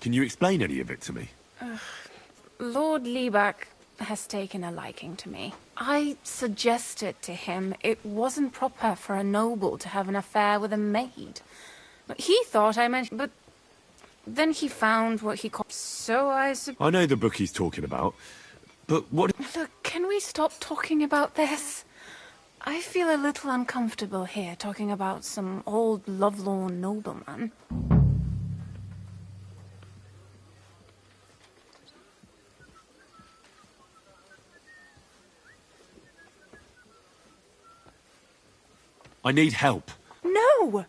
Can you explain any of it to me? Lord Libac has taken a liking to me. I suggested to him it wasn't proper for a noble to have an affair with a maid. But he thought I meant... But then he found what he called... So I know the book he's talking about, but what... Look, can we stop talking about this? I feel a little uncomfortable here, talking about some old lovelorn nobleman. I need help. No!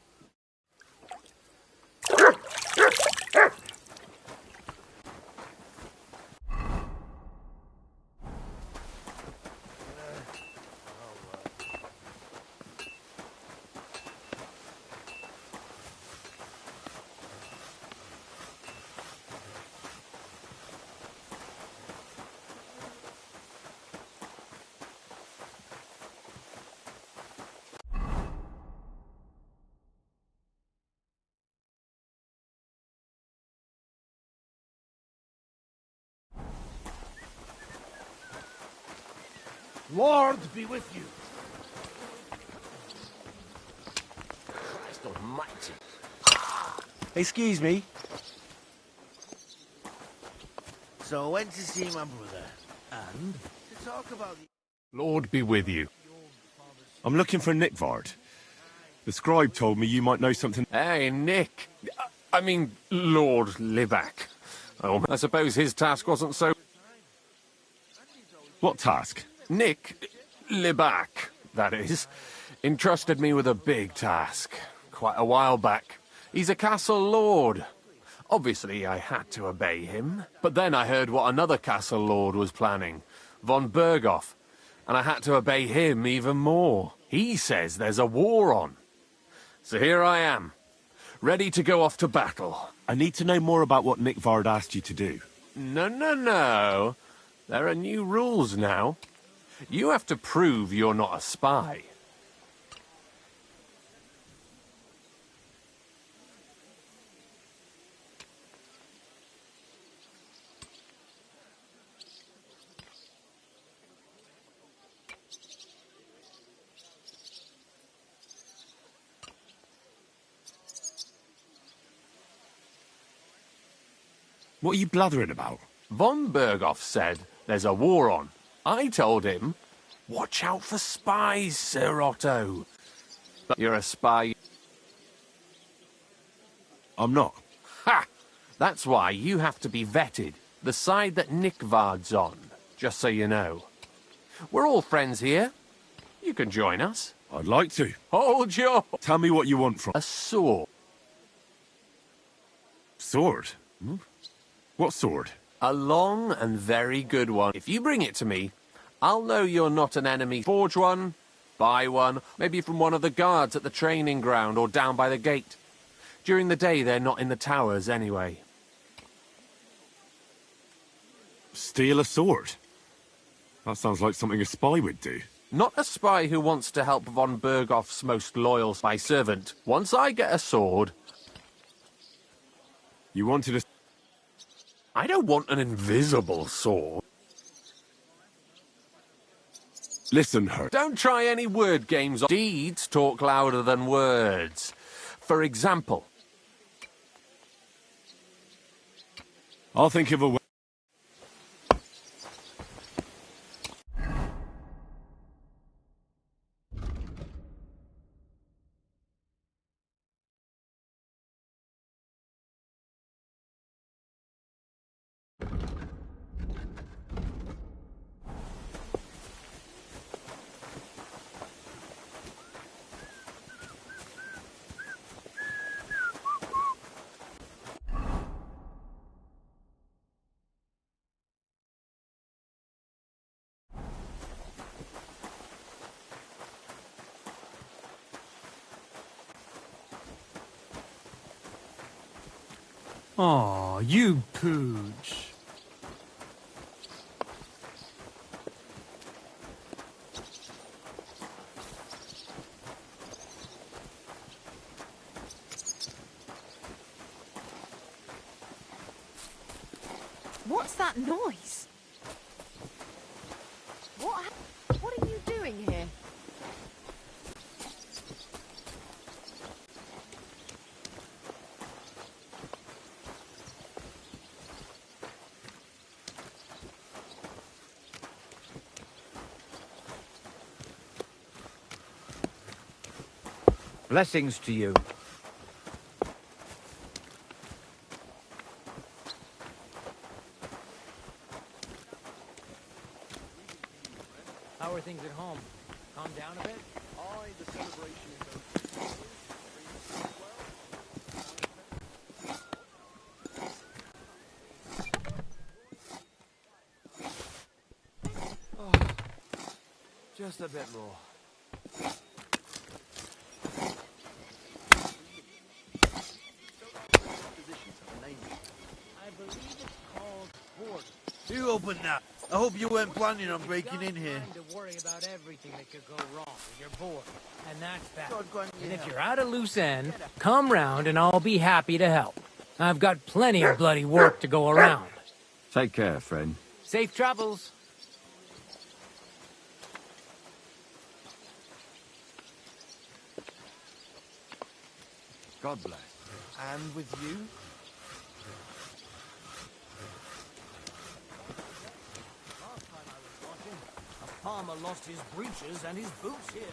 Lord be with you. Christ almighty. Excuse me. So I went to see my brother, and to talk about the... Lord be with you. I'm looking for Nick Vard. The scribe told me you might know something. Hey, Nick. I mean, Lord Libac. Oh, I suppose his task wasn't so... What task? Nick Libac, that is, entrusted me with a big task quite a while back. He's a castle lord. Obviously, I had to obey him. But then I heard what another castle lord was planning, von Berghoff, and I had to obey him even more. He says there's a war on. So here I am, ready to go off to battle. I need to know more about what Nick Vard asked you to do. No. There are new rules now. You have to prove you're not a spy. What are you blathering about? Von Berghoff said there's a war on. I told him, watch out for spies, Sir Otto. But you're a spy. I'm not. Ha! That's why you have to be vetted. The side that Nick Vard's on, just so you know. We're all friends here. You can join us. I'd like to. Hold your... Tell me what you want from... A sword. Sword? What sword? A long and very good one. If you bring it to me, I'll know you're not an enemy. Forge one, buy one, maybe from one of the guards at the training ground or down by the gate. During the day, they're not in the towers anyway. Steal a sword? That sounds like something a spy would do. Not a spy who wants to help von Berghoff's most loyal spy servant. Once I get a sword... You wanted a... I don't want an invisible sword. Listen, Hurt. Don't try any word games. Deeds talk louder than words. For example... I'll think of a way... Aw, you pooch. What's that noise? What are you doing here? Blessings to you. How are things at home? Calm down a bit? Aye, the celebration is over. Just a bit more. I believe it's called port. Who opened that? I hope you weren't planning on breaking in here. To worry about everything that could go wrong when you're bored. And that's that. God grant you And if help. you're at a loose end, come round and I'll be happy to help. I've got plenty of bloody work to go around. Take care, friend. Safe travels. God bless. And with you? A farmer lost his breeches and his boots here.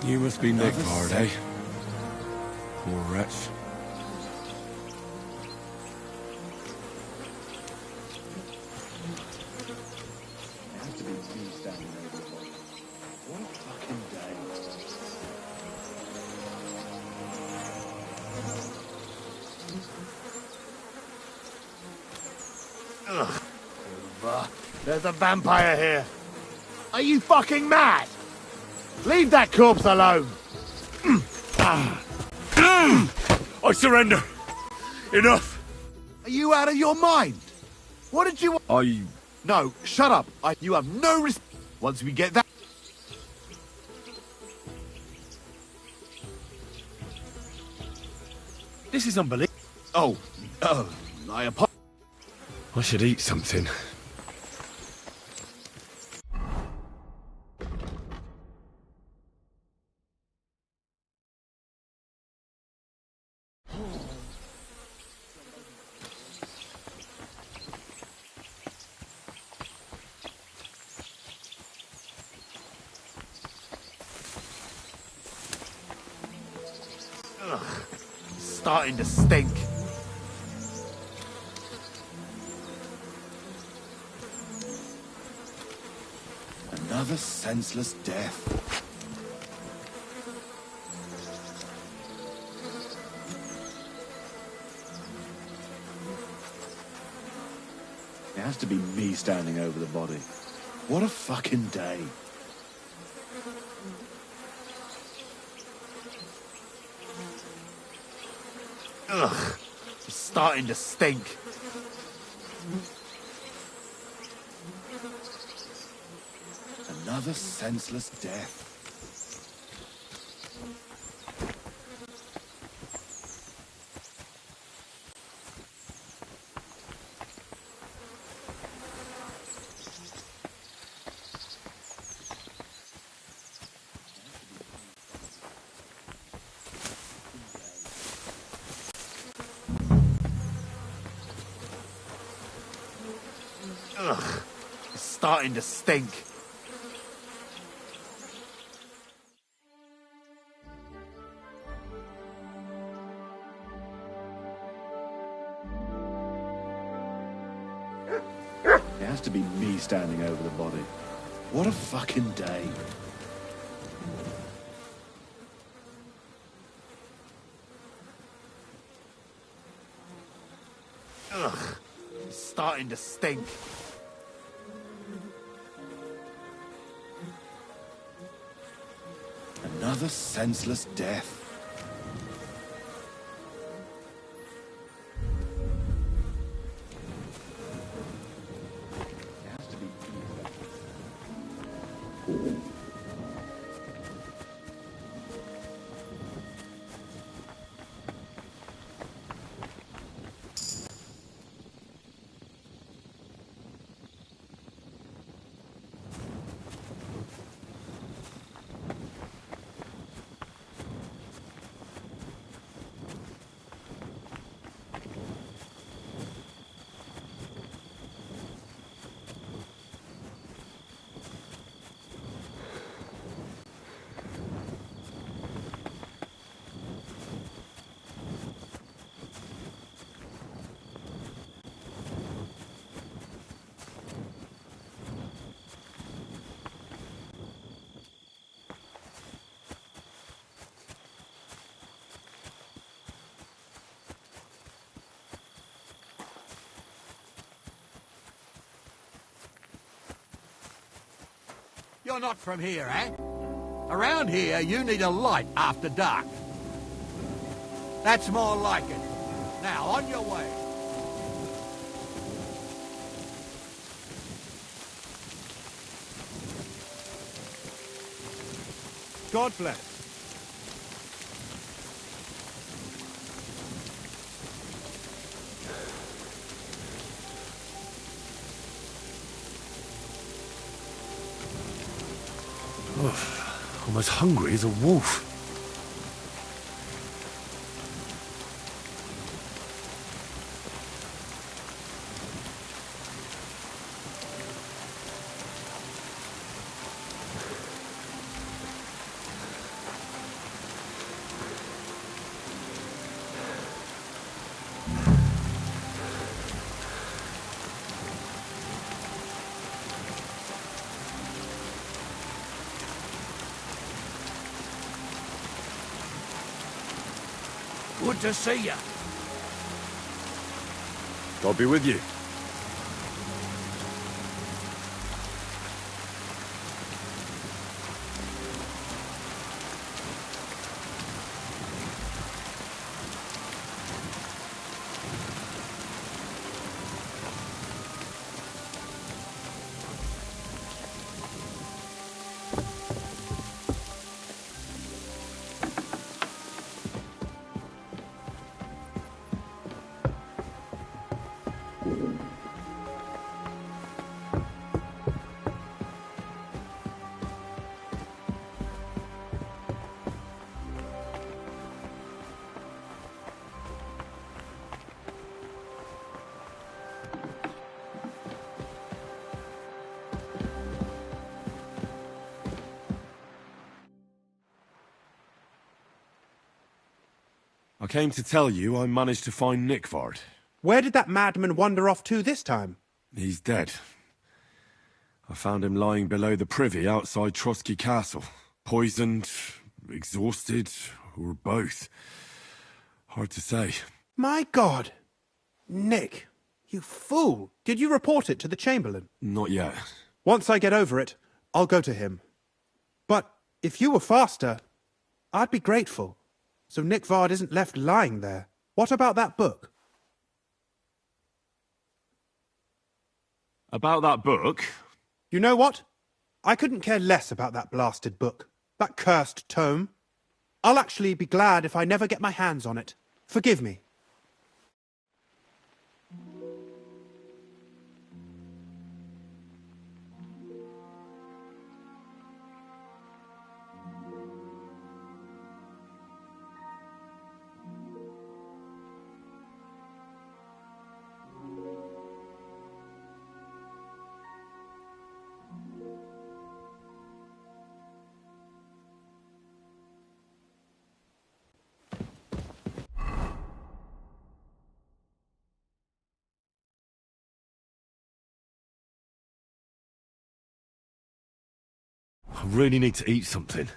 You must be Nick Bard, eh? Poor wretch. What a fucking day. Ugh. There's a vampire here. Are you fucking mad? Leave that corpse alone. I surrender. Enough. Are you out of your mind? What did you... No, shut up. You have no respect. Once we get that... This is unbelievable. I apologize. I should eat something. Starting to stink. Another senseless death. It has to be me standing over the body. What a fucking day. Ugh, it's starting to stink. Another senseless death. Ugh, it's starting to stink. It has to be me standing over the body. What a fucking day. Ugh, it's starting to stink. Another senseless death. You're not from here, eh? Around here, you need a light after dark. That's more like it. Now, on your way. God bless. I'm as hungry as a wolf. Good to see you. God be with you. I came to tell you I managed to find Nickvard. Where did that madman wander off to this time? He's dead. I found him lying below the privy outside Trotsky Castle. Poisoned, exhausted, or both. Hard to say. My God! Nick, you fool! Did you report it to the Chamberlain? Not yet. Once I get over it, I'll go to him. But if you were faster, I'd be grateful. So Nickvard isn't left lying there. What about that book? About that book? You know what? I couldn't care less about that blasted book. That cursed tome. I'll actually be glad if I never get my hands on it. Forgive me. I really need to eat something.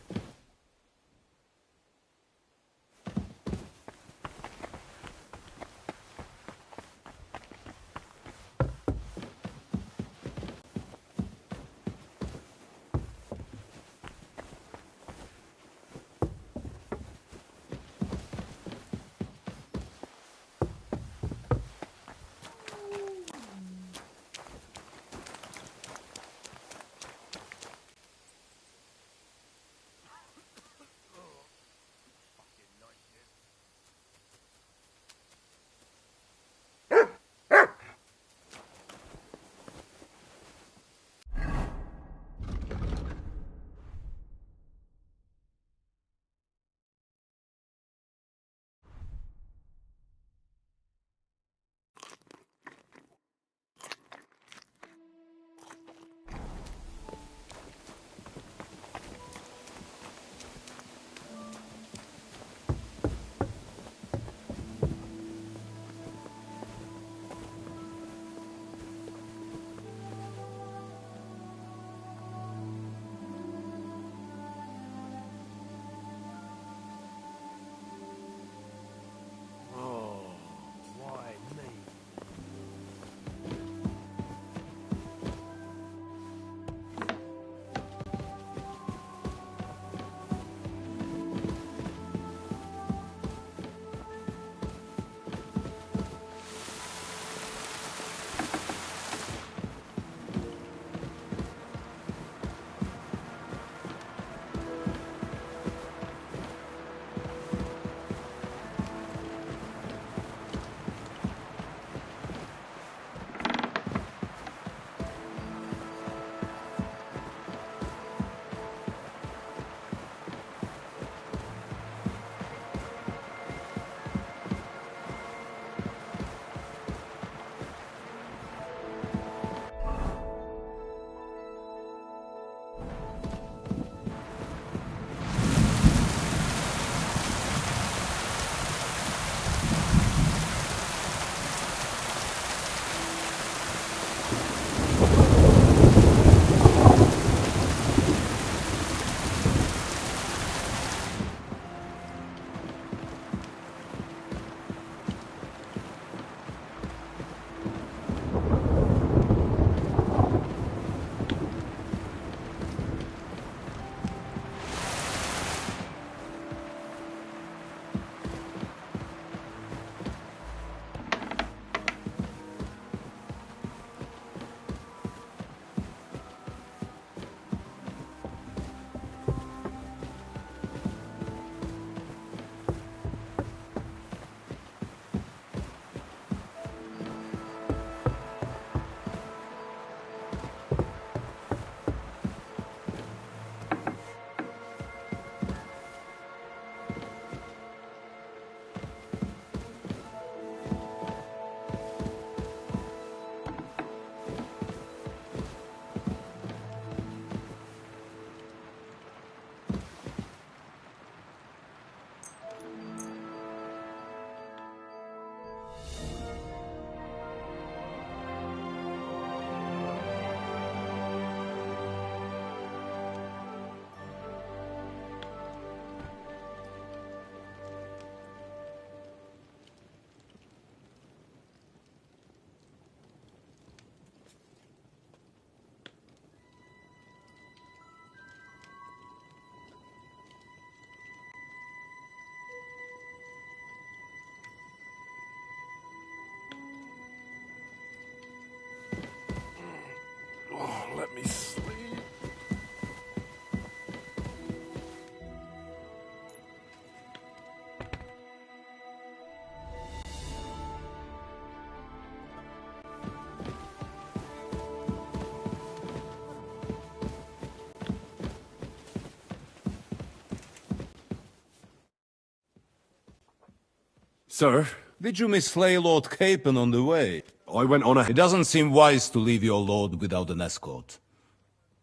Sir? Did you mislay Lord Capon on the way? I went on a... It doesn't seem wise to leave your lord without an escort.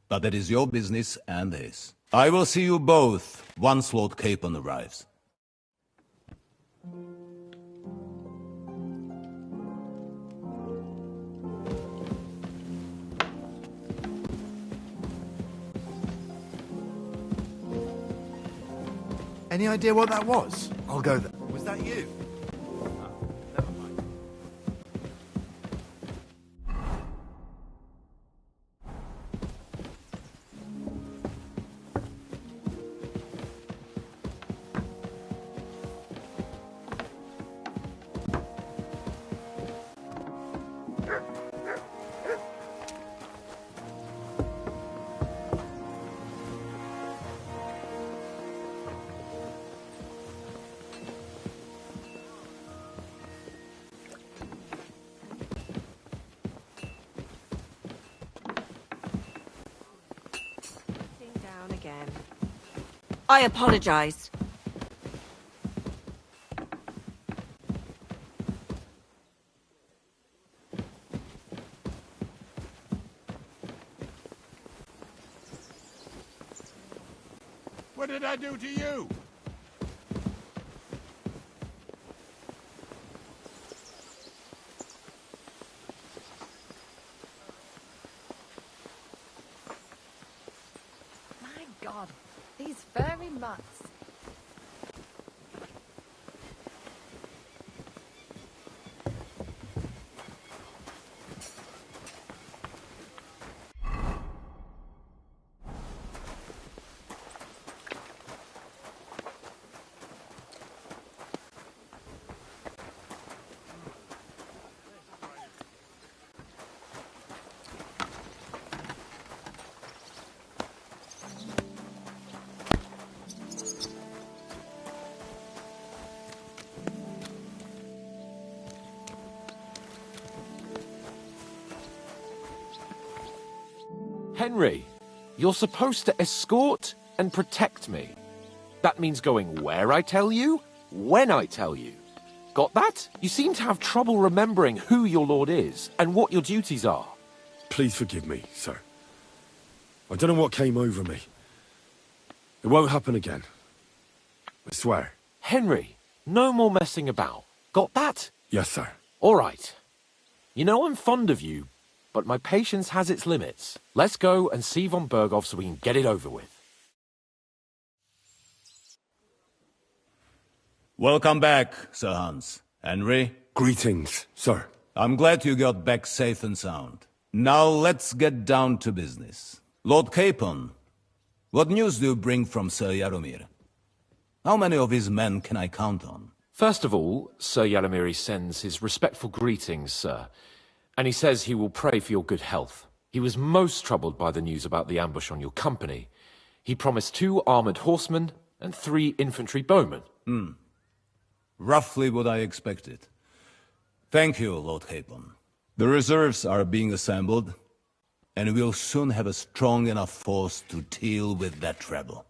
But that is your business and his. I will see you both once Lord Capon arrives. Any idea what that was? I'll go there. Was that you? Down again. I apologize. What did I do to you? My God, these furry mutts. Henry, you're supposed to escort and protect me. That means going where I tell you, when I tell you. Got that? You seem to have trouble remembering who your lord is and what your duties are. Please forgive me, sir. I don't know what came over me. It won't happen again. I swear. Henry, no more messing about. Got that? Yes, sir. All right. You know I'm fond of you, but my patience has its limits. Let's go and see von Berghoff so we can get it over with. Welcome back, Sir Hans. Henry? Greetings, sir. I'm glad you got back safe and sound. Now let's get down to business. Lord Capon, what news do you bring from Sir Jaromir? How many of his men can I count on? First of all, Sir Jaromir sends his respectful greetings, sir. And he says he will pray for your good health. He was most troubled by the news about the ambush on your company. He promised 2 armored horsemen and 3 infantry bowmen. Roughly what I expected. Thank you, Lord Capon. The reserves are being assembled, and we'll soon have a strong enough force to deal with that rebel.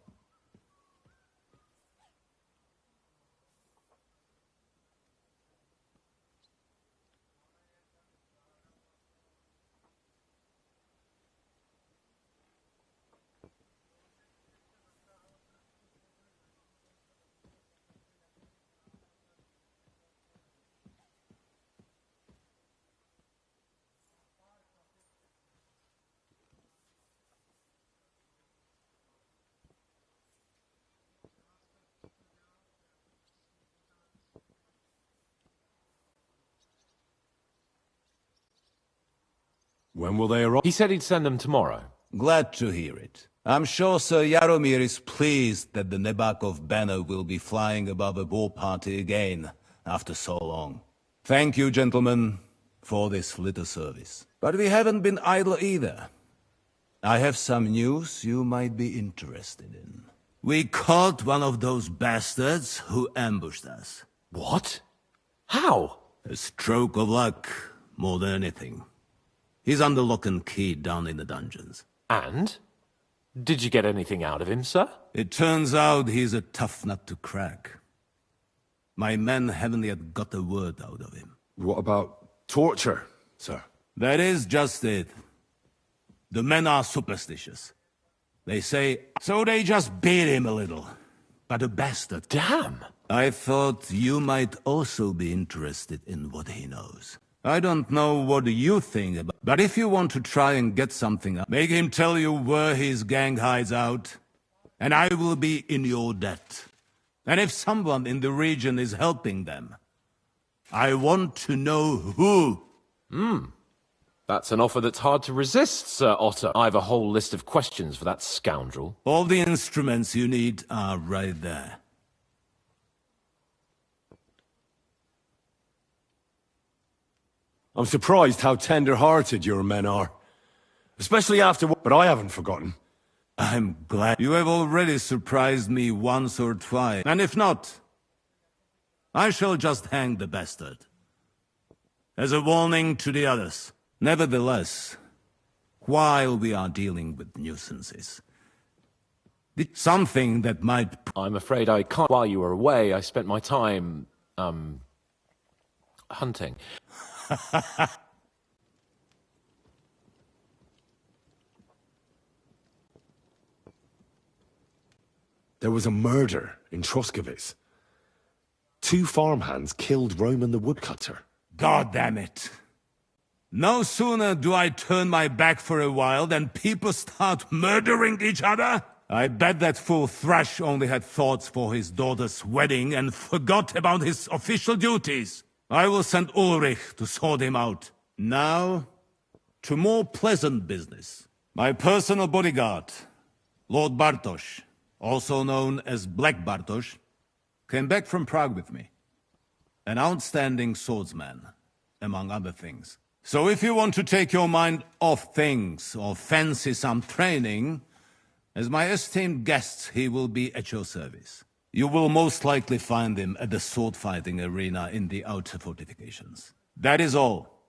When will they arrive? He said he'd send them tomorrow. Glad to hear it. I'm sure Sir Jaromir is pleased that the Nebakov banner will be flying above a war party again after so long. Thank you, gentlemen, for this little service. But we haven't been idle either. I have some news you might be interested in. We caught one of those bastards who ambushed us. What? How? A stroke of luck, more than anything. He's under lock and key down in the dungeons. And? Did you get anything out of him, sir? It turns out he's a tough nut to crack. My men haven't yet got a word out of him. What about torture, sir? That is just it. The men are superstitious. They say, so they just beat him a little. But a bastard. Damn! I thought you might also be interested in what he knows. I don't know what you think about, but if you want to try and get something up, make him tell you where his gang hides out, and I will be in your debt. And if someone in the region is helping them, I want to know who. That's an offer that's hard to resist, Sir Otter. I have a whole list of questions for that scoundrel. All the instruments you need are right there. I'm surprised how tender-hearted your men are. Especially after what... But I haven't forgotten. I'm glad you have already surprised me once or twice. And if not, I shall just hang the bastard. As a warning to the others. Nevertheless, while we are dealing with nuisances, something that might... I'm afraid I can't. While you were away, I spent my time, hunting. There was a murder in Troskovitz. 2 farmhands killed Roman the woodcutter. God damn it. No sooner do I turn my back for a while than people start murdering each other. I bet that fool Thrash only had thoughts for his daughter's wedding and forgot about his official duties. I will send Ulrich to sort him out. Now, to more pleasant business. My personal bodyguard, Lord Bartosz, also known as Black Bartosz, came back from Prague with me. An outstanding swordsman, among other things. So if you want to take your mind off things or fancy some training, as my esteemed guest, he will be at your service. You will most likely find him at the sword-fighting arena in the outer fortifications. That is all.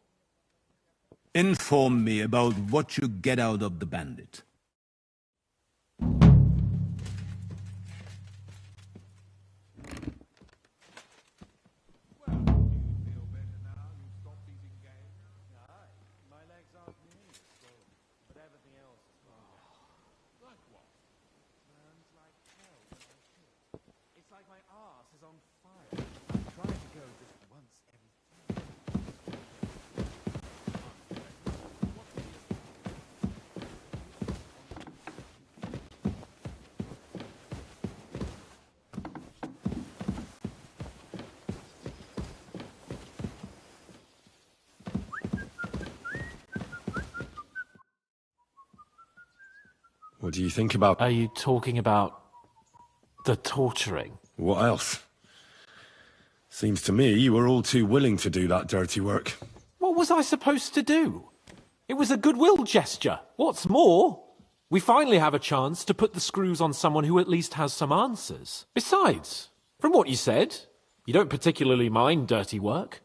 Inform me about what you get out of the bandit. What do you think about... Are you talking about the torturing? What else? Seems to me you were all too willing to do that dirty work. What was I supposed to do? It was a goodwill gesture. What's more, we finally have a chance to put the screws on someone who at least has some answers. Besides, from what you said, you don't particularly mind dirty work.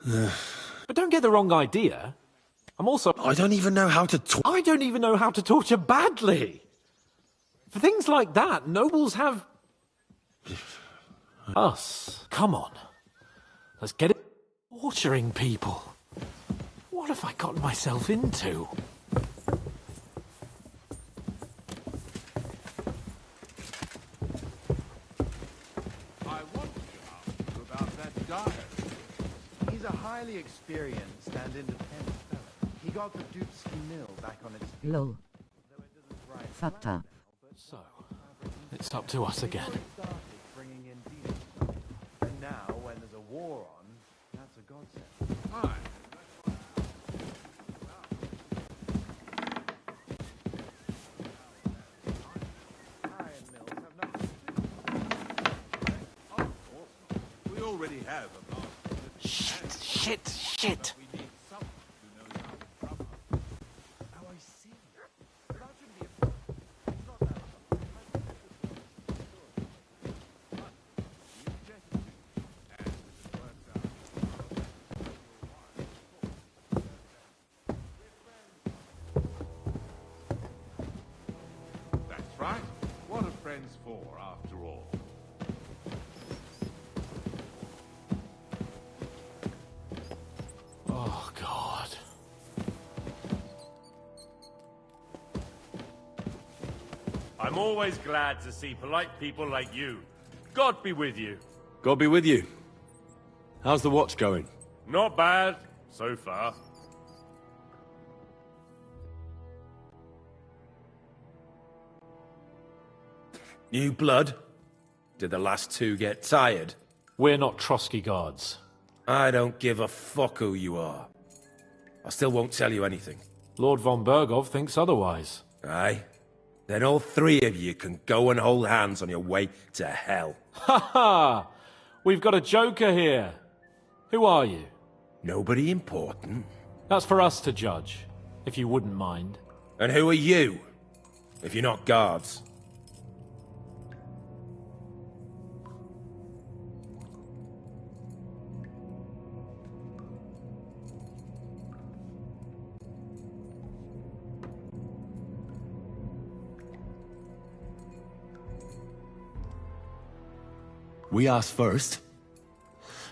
But don't get the wrong idea. I'm also... I don't even know how to I don't even know how to torture badly. For things like that, nobles have... us. Come on. Let's get it... torturing people. What have I gotten myself into? I want to ask you about that guy. He's a highly experienced and independent fellow. He got the Dubsky mill back on its feet. Lol. Fucked up. So, it's up to us again. Bringing in dealers. And now, when there's a war on, that's a godsend. Hi. We already have a master. Shit. We need someone who knows how to drum up. Oh, I see. But that shouldn't be a problem. It's not that hard. friends for, after all? Oh, God. I'm always glad to see polite people like you. God be with you. God be with you. How's the watch going? Not bad, so far. New blood? Did the last two get tired? We're not Trotsky guards. I don't give a fuck who you are. I still won't tell you anything. Lord von Bergov thinks otherwise. Aye? Then all three of you can go and hold hands on your way to hell. Ha ha! We've got a joker here. Who are you? Nobody important. That's for us to judge, if you wouldn't mind. And who are you? If you're not guards. We asked first.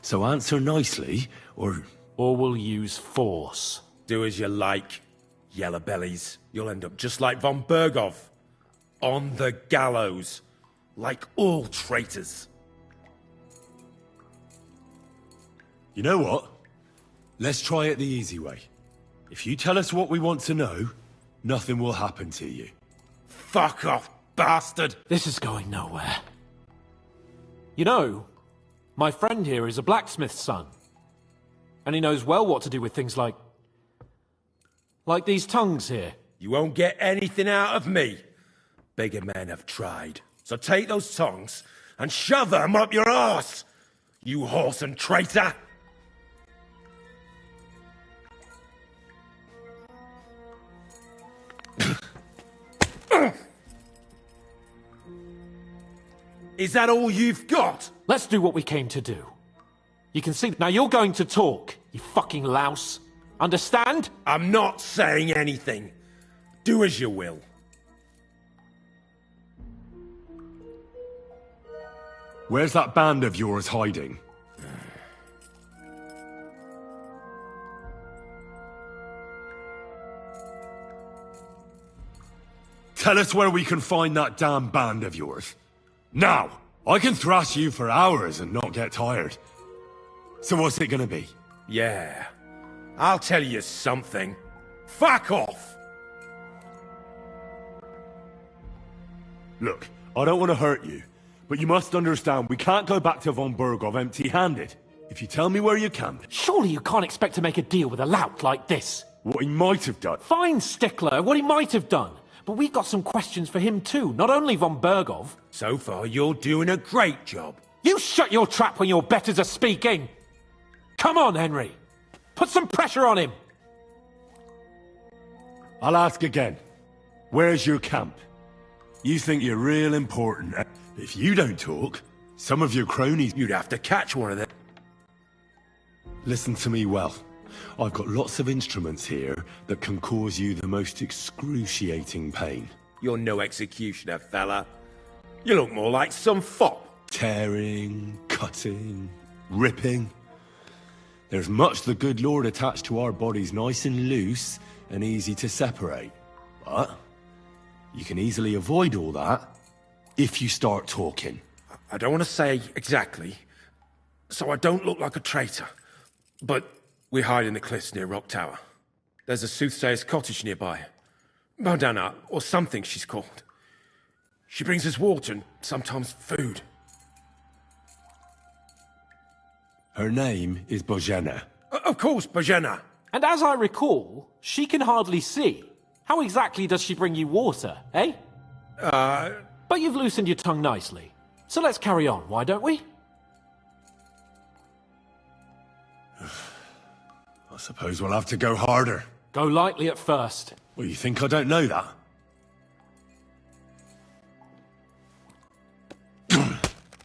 So answer nicely, or... Or we'll use force. Do as you like, yellow bellies. You'll end up just like von Bergov. On the gallows. Like all traitors. You know what? Let's try it the easy way. If you tell us what we want to know, nothing will happen to you. Fuck off, bastard! This is going nowhere. You know, my friend here is a blacksmith's son. And he knows well what to do with things like these tongues here. You won't get anything out of me. Bigger men have tried. So take those tongues and shove them up your arse, you horse and traitor! Is that all you've got? Let's do what we came to do. You can see... Now you're going to talk, you fucking louse. Understand? I'm not saying anything. Do as you will. Where's that band of yours hiding? Tell us where we can find that damn band of yours. Now! I can thrash you for hours and not get tired. So what's it gonna be? Yeah. I'll tell you something. Fuck off! Look, I don't want to hurt you, but you must understand we can't go back to von Bergov empty-handed. If you tell me where you camped... Surely you can't expect to make a deal with a lout like this. What he might have done. Fine, Stickler, what he might have done. But we've got some questions for him too, not only von Bergov. So far, you're doing a great job. You shut your trap when your betters are speaking! Come on, Henry! Put some pressure on him! I'll ask again. Where's your camp? You think you're real important. If you don't talk, some of your cronies... You'd have to catch one of them. Listen to me well. I've got lots of instruments here that can cause you the most excruciating pain. You're no executioner, fella. You look more like some fop. Tearing, cutting, ripping. There's much the good Lord attached to our bodies nice and loose and easy to separate. But you can easily avoid all that if you start talking. I don't want to say exactly, so I don't look like a traitor. But we hide in the cliffs near Rock Tower. There's a soothsayer's cottage nearby. Modana, or something she's called. She brings us water and sometimes food. Her name is Bojena. Of course, Bojena. And as I recall, she can hardly see. How exactly does she bring you water, eh? But you've loosened your tongue nicely. So let's carry on, why don't we? I suppose we'll have to go harder. Go lightly at first. Well, you think I don't know that?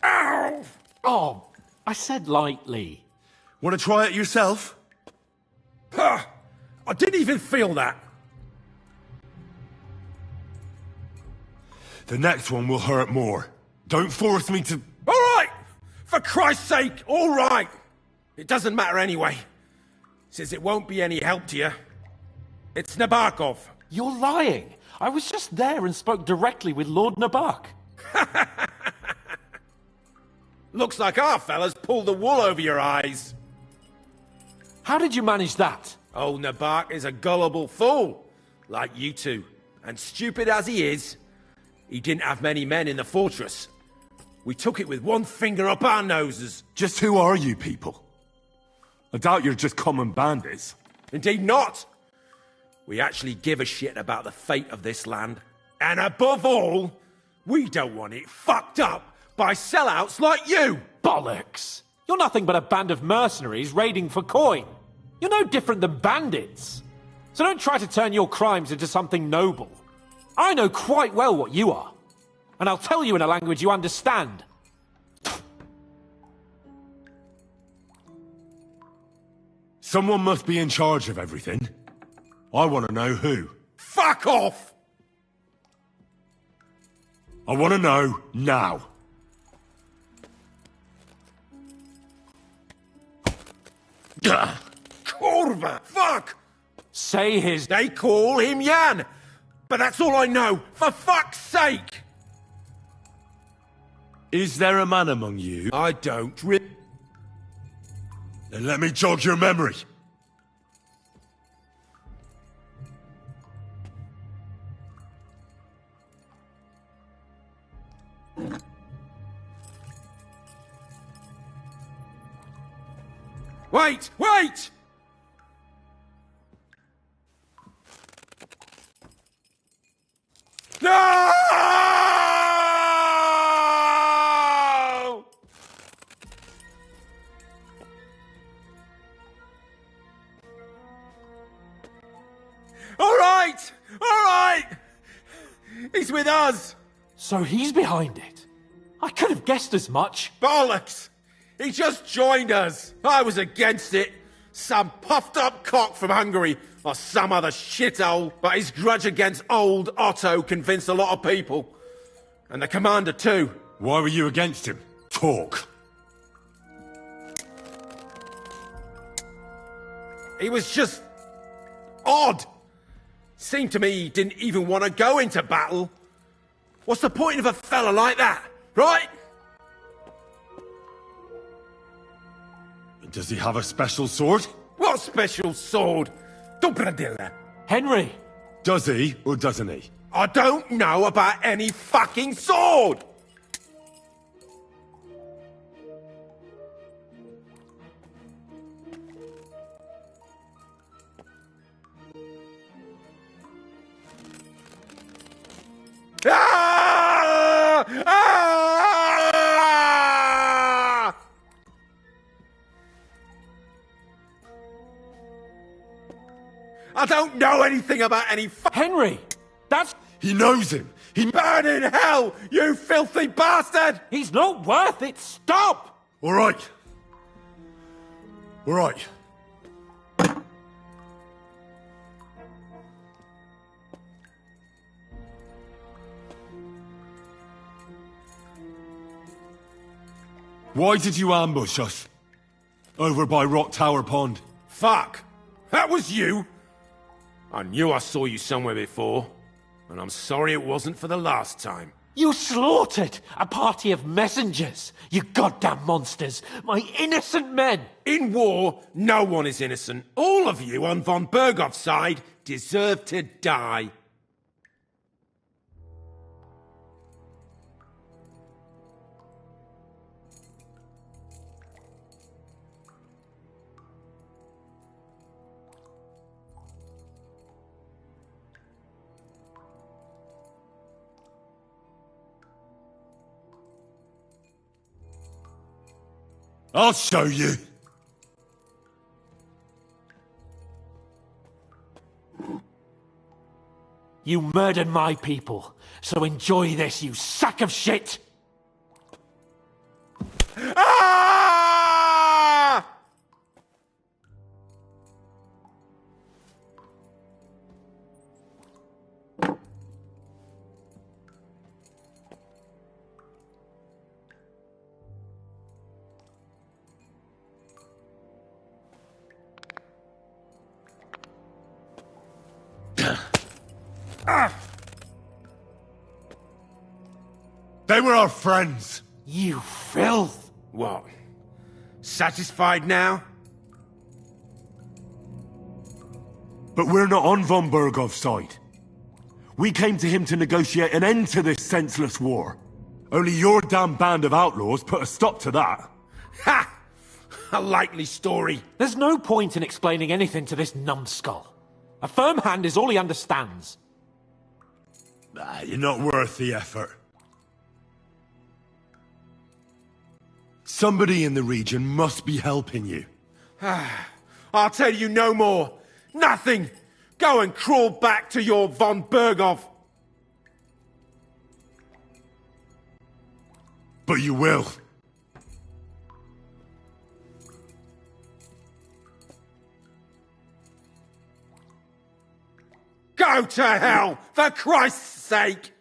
Ow! Oh, I said lightly. Want to try it yourself? Ha! I didn't even feel that. the next one will hurt more. Don't force me to... All right! For Christ's sake, all right! It doesn't matter anyway. Since it won't be any help to you. It's Nabokov. You're lying. I was just there and spoke directly with Lord Nabok. Looks like our fellas pulled the wool over your eyes. How did you manage that? Old Nabok is a gullible fool, like you two. And stupid as he is, he didn't have many men in the fortress. We took it with one finger up our noses. Just who are you people? I doubt you're just common bandits. Indeed not. We actually give a shit about the fate of this land. And above all, we don't want it fucked up by sellouts like you! Bollocks! You're nothing but a band of mercenaries raiding for coin. You're no different than bandits. So don't try to turn your crimes into something noble. I know quite well what you are. And I'll tell you in a language you understand. Someone must be in charge of everything. I want to know who. Fuck off! I want to know now. Kurva! Fuck! Say his... They call him Jan! But that's all I know, for fuck's sake! Is there a man among you? I don't Then let me jog your memory. Wait! Wait! No! All right! All right! He's with us! So he's behind it? I could have guessed as much. Bollocks! He just joined us! I was against it! Some puffed-up cock from Hungary, or some other shithole, but his grudge against old Otto convinced a lot of people. And the commander too. Why were you against him? Talk. He was just... odd. Seemed to me he didn't even want to go into battle. What's the point of a fella like that, right? Does he have a special sword? What special sword? Dobradilla. Henry! Does he, or doesn't he? I don't know about any fucking sword! Ah! Ah! I don't know anything about any Henry! That's... He knows him! He... Burn in hell, you filthy bastard! He's not worth it! Stop! All right. All right. Why did you ambush us? Over by Rock Tower Pond. Fuck! That was you! I knew I saw you somewhere before, and I'm sorry it wasn't for the last time. You slaughtered a party of messengers, you goddamn monsters, my innocent men! In war, no one is innocent. All of you on von Bergov's side deserve to die. I'll show you. You murdered my people, so enjoy this, you sack of shit! Ah! They were our friends. You filth! What? Satisfied now? But we're not on von Bergov's side. We came to him to negotiate an end to this senseless war. Only your damn band of outlaws put a stop to that. Ha! A likely story. There's no point in explaining anything to this numbskull. A firm hand is all he understands. You're not worth the effort. Somebody in the region must be helping you. I'll tell you no more. Nothing! Go and crawl back to your von Bergov. But you will. Go to hell, for Christ's sake!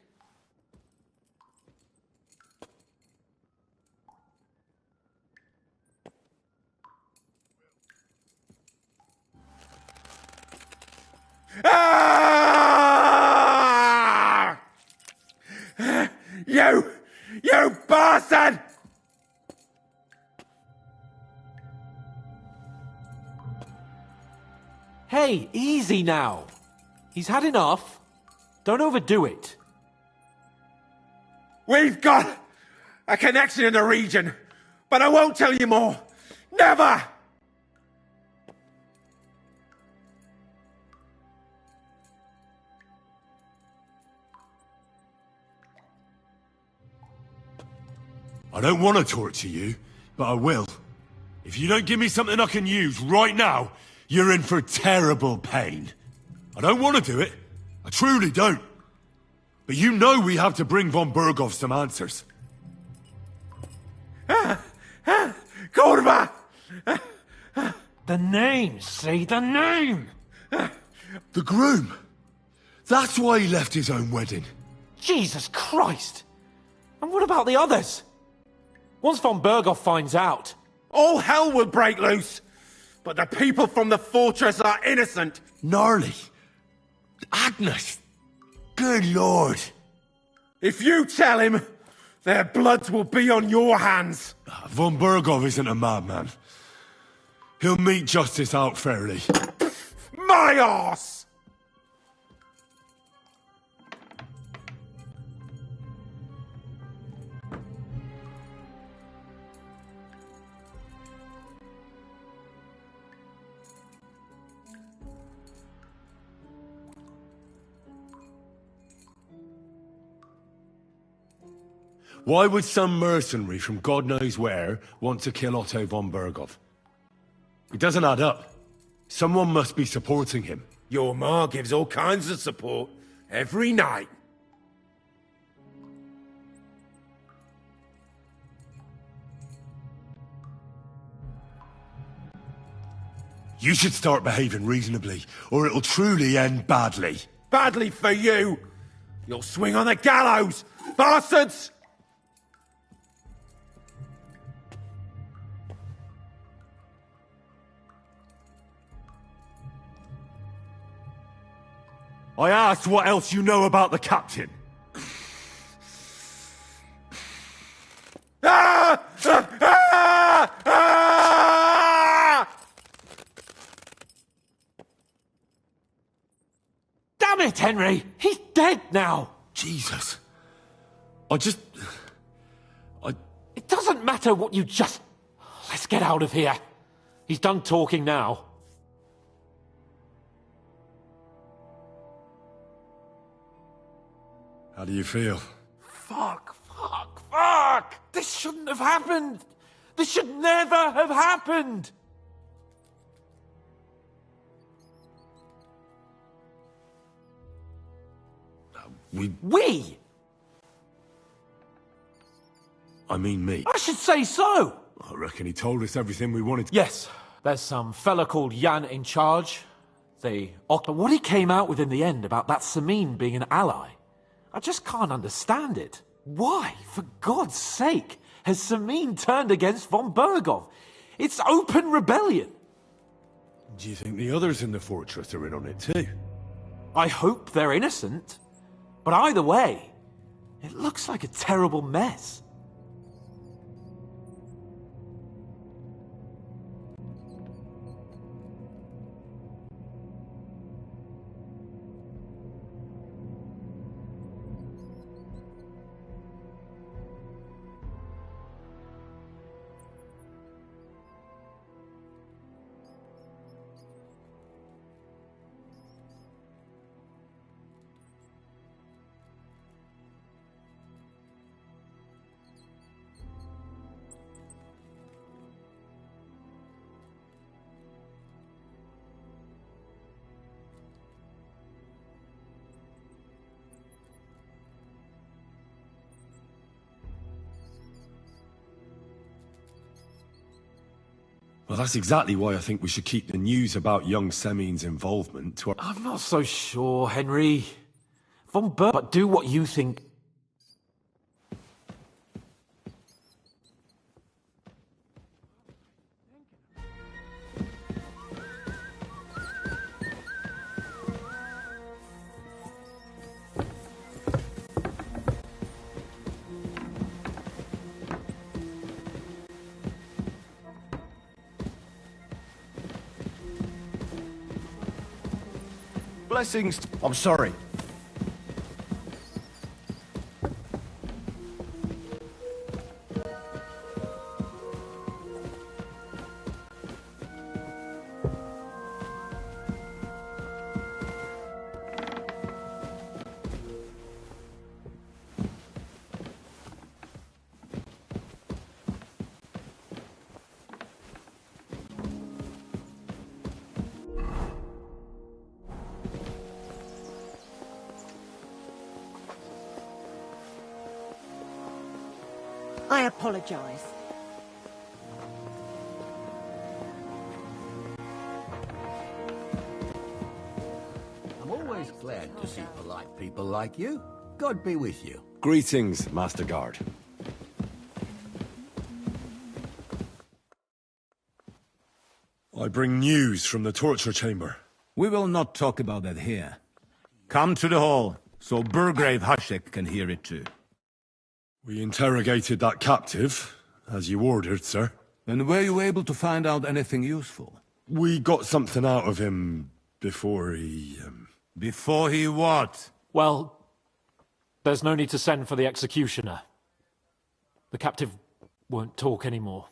Ah! You bastard! Hey, easy now. He's had enough. Don't overdo it. We've got a connection in the region, but I won't tell you more. Never! I don't want to torture you, but I will. If you don't give me something I can use right now, you're in for terrible pain. I don't want to do it. I truly don't. But you know we have to bring von Bergov some answers. Kurva! The name, see? The name! The groom. That's why he left his own wedding. Jesus Christ! And what about the others? Once von Bergov finds out... all hell will break loose! But the people from the fortress are innocent! Gnarly. Agnes. Good lord. If you tell him, their blood will be on your hands! Von Bergov isn't a madman. He'll mete justice out fairly. My arse! Why would some mercenary from God knows where want to kill Otto von Bergov? It doesn't add up. Someone must be supporting him. Your ma gives all kinds of support every night. You should start behaving reasonably, or it'll truly end badly. Badly for you! You'll swing on the gallows, bastards! I asked what else you know about the captain. Ah! Ah! Ah! Ah! Damn it, Henry! He's dead now! Jesus. It doesn't matter what you just... Let's get out of here. He's done talking now. How do you feel? Fuck! This shouldn't have happened! This should never have happened! We? I mean me. I should say so! I reckon he told us everything we wanted to... Yes, there's some fella called Jan in charge. What he came out with in the end about that Samin being an ally, I just can't understand it. Why, for God's sake, has Samin turned against von Bergov? It's open rebellion. Do you think the others in the fortress are in on it too? I hope they're innocent. But either way, it looks like a terrible mess. Well, that's exactly why I think we should keep the news about young Semin's involvement to our... I'm not so sure, Henry. Von Ber... But do what you think... Blessings. I'm sorry. I apologize. I'm always glad to see polite people like you. God be with you. Greetings, Master Guard. I bring news from the torture chamber. We will not talk about that here. Come to the hall, so Burgrave Hashek can hear it too. We interrogated that captive, as you ordered, sir. And were you able to find out anything useful? We got something out of him before he... Before he what? Well, there's no need to send for the executioner. The captive won't talk anymore.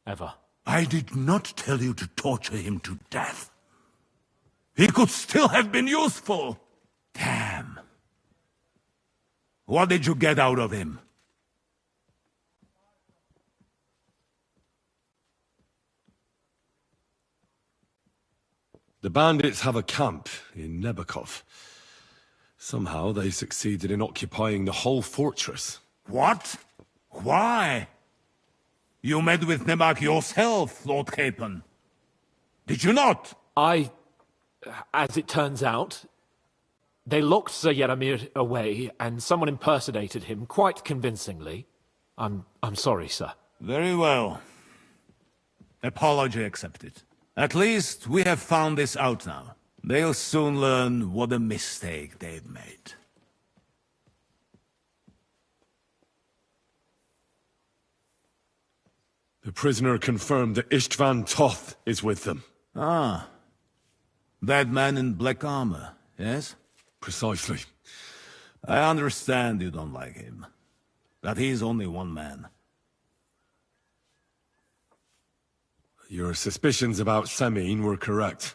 Ever. I did not tell you to torture him to death. He could still have been useful. Damn. What did you get out of him? The bandits have a camp in Nebakov. Somehow they succeeded in occupying the whole fortress. What? Why? You met with Nebak yourself, Lord Capon. Did you not? As it turns out, they locked Sir Yaramir away, and someone impersonated him quite convincingly. I'm sorry, sir. Very well. Apology accepted. At least we have found this out now. They'll soon learn what a mistake they've made. The prisoner confirmed that Istvan Toth is with them. Ah. That man in black armor, yes? Precisely. I understand you don't like him. That he's only one man. Your suspicions about Semin were correct.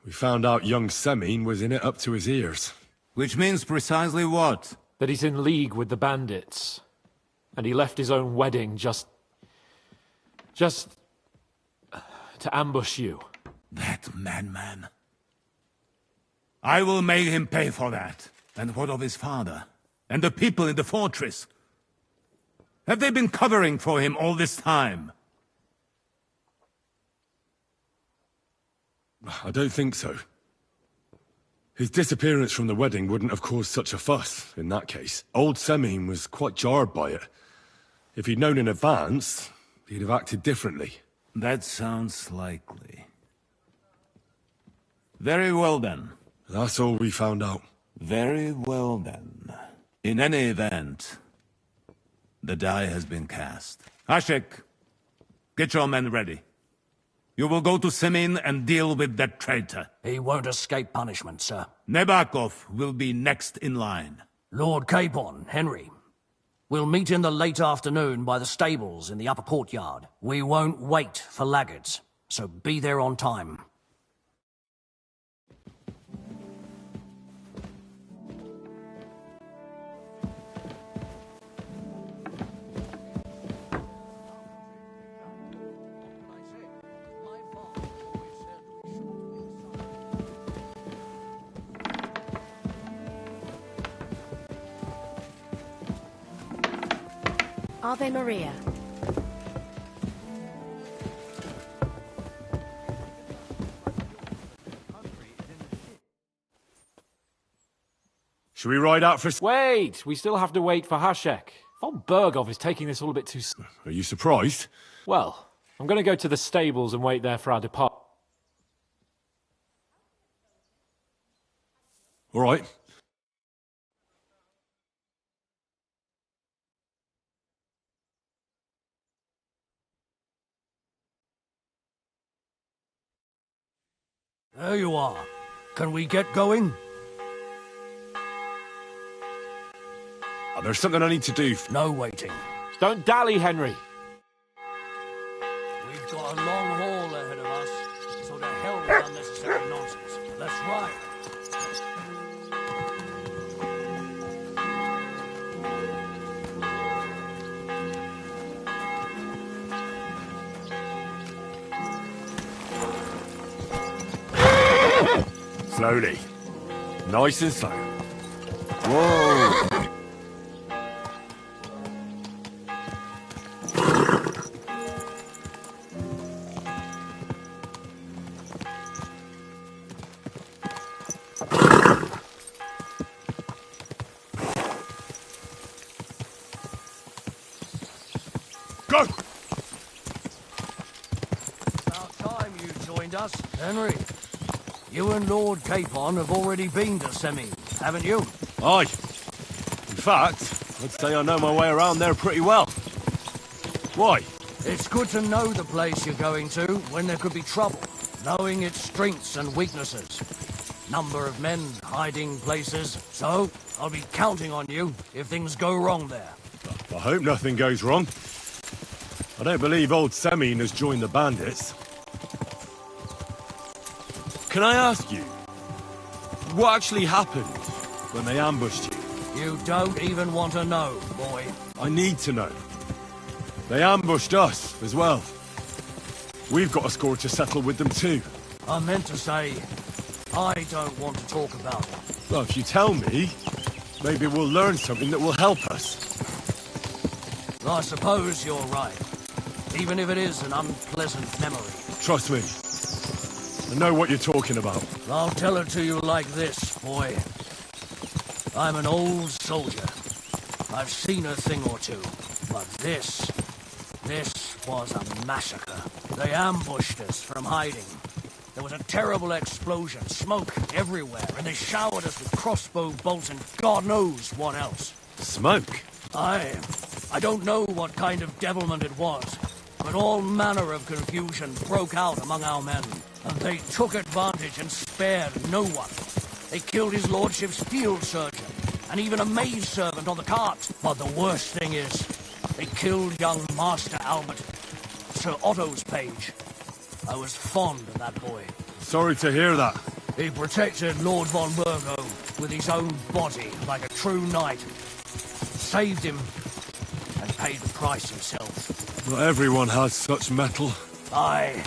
We found out young Semin was in it up to his ears. Which means precisely what? That he's in league with the bandits. And he left his own wedding just to ambush you. That madman. I will make him pay for that. And what of his father? And the people in the fortress? Have they been covering for him all this time? I don't think so. His disappearance from the wedding wouldn't have caused such a fuss, in that case. Old Semin was quite jarred by it. If he'd known in advance, he'd have acted differently. That sounds likely. Very well then. That's all we found out. Very well then. In any event, the die has been cast. Hashek, get your men ready. You will go to Semin and deal with that traitor. He won't escape punishment, sir. Nebakov will be next in line. Lord Capon, Henry. We'll meet in the late afternoon by the stables in the upper courtyard. We won't wait for laggards, so be there on time. Ave Maria. Should we ride out for... Wait! We still have to wait for Hashek. Von Bergov is taking this all a bit too... Are you surprised? Well, I'm going to go to the stables and wait there for our departure. All right. There you are. Can we get going? Oh, there's something I need to do. No waiting. Don't dally, Henry. We've got a long haul ahead of us, so to hell with unnecessary nonsense. Let's ride. Slowly. Nice and slow. Whoa! Go! About time you joined us, Henry. You and Lord Capon have already been to Semi, haven't you? Aye. In fact, I'd say I know my way around there pretty well. Why? It's good to know the place you're going to when there could be trouble, knowing its strengths and weaknesses. Number of men, hiding places. So, I'll be counting on you if things go wrong there. I hope nothing goes wrong. I don't believe old Semin has joined the bandits. Can I ask you, what actually happened when they ambushed you? You don't even want to know, boy. I need to know. They ambushed us as well. We've got a score to settle with them too. I meant to say, I don't want to talk about it. Well, if you tell me, maybe we'll learn something that will help us. I suppose you're right. Even if it is an unpleasant memory. Trust me. I know what you're talking about. I'll tell it to you like this, boy. I'm an old soldier. I've seen a thing or two. But this was a massacre. They ambushed us from hiding. There was a terrible explosion, smoke everywhere, and they showered us with crossbow bolts and God knows what else. Smoke? I don't know what kind of devilment it was, but all manner of confusion broke out among our men, and they took advantage and spared no one. They killed his lordship's field surgeon, and even a maid servant on the cart. But the worst thing is, they killed young Master Albert, Sir Otto's page. I was fond of that boy. Sorry to hear that. He protected Lord von Burgo with his own body like a true knight. Saved him and paid the price himself. Not everyone has such metal. Aye.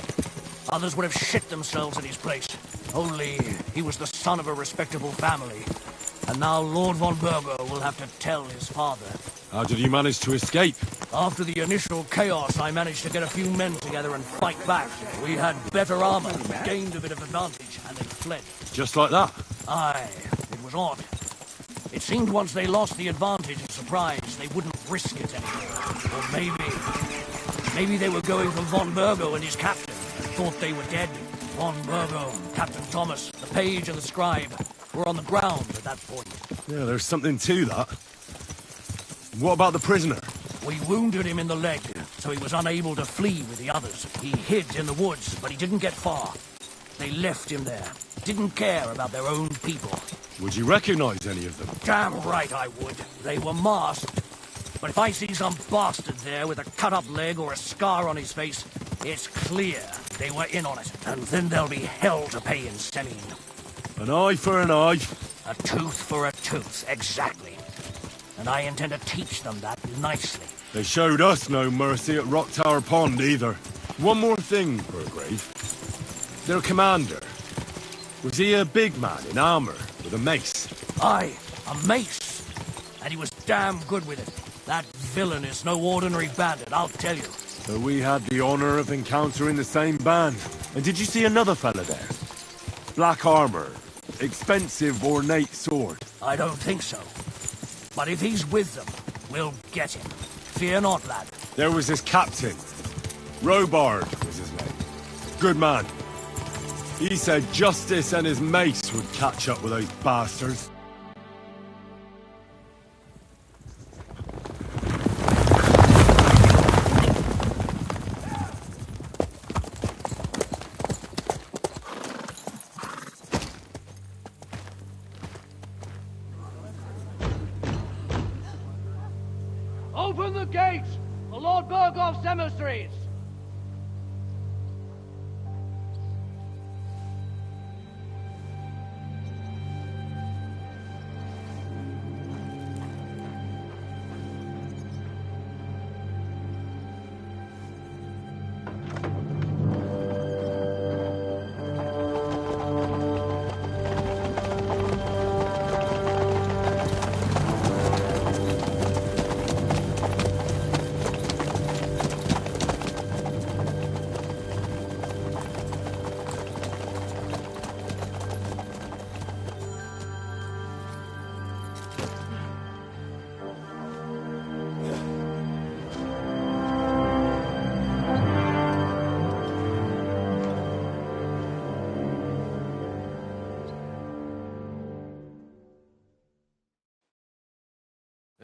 Others would have shit themselves in his place. Only he was the son of a respectable family. And now Lord von Burgo will have to tell his father. How did you manage to escape? After the initial chaos, I managed to get a few men together and fight back. We had better armor, gained a bit of advantage, and they fled. Just like that? Aye. It was odd. It seemed once they lost the advantage and surprise, they wouldn't risk it anymore. Or maybe they were going for von Burgo and his captain and thought they were dead. Von Burgo, Captain Thomas, the page and the scribe were on the ground at that point. Yeah, there's something to that. What about the prisoner? We wounded him in the leg, so he was unable to flee with the others. He hid in the woods, but he didn't get far. They left him there. Didn't care about their own people. Would you recognize any of them? Damn right I would. They were masked. But if I see some bastard there with a cut-up leg or a scar on his face, it's clear they were in on it. And then there'll be hell to pay in Selene. An eye for an eye. A tooth for a tooth, exactly. And I intend to teach them that nicely. They showed us no mercy at Rock Tower Pond either. One more thing, Burgrave. Their commander. Was he a big man in armor with a mace? Aye, a mace. And he was damn good with it. That villain is no ordinary bandit, I'll tell you. So we had the honor of encountering the same band. And did you see another fella there? Black armor, expensive ornate sword. I don't think so. But if he's with them, we'll get him. Fear not, lad. There was his captain. Robard was his name. Good man. He said Justice and his mace would catch up with those bastards. Open the gates! The Lord Burgov's emissaries!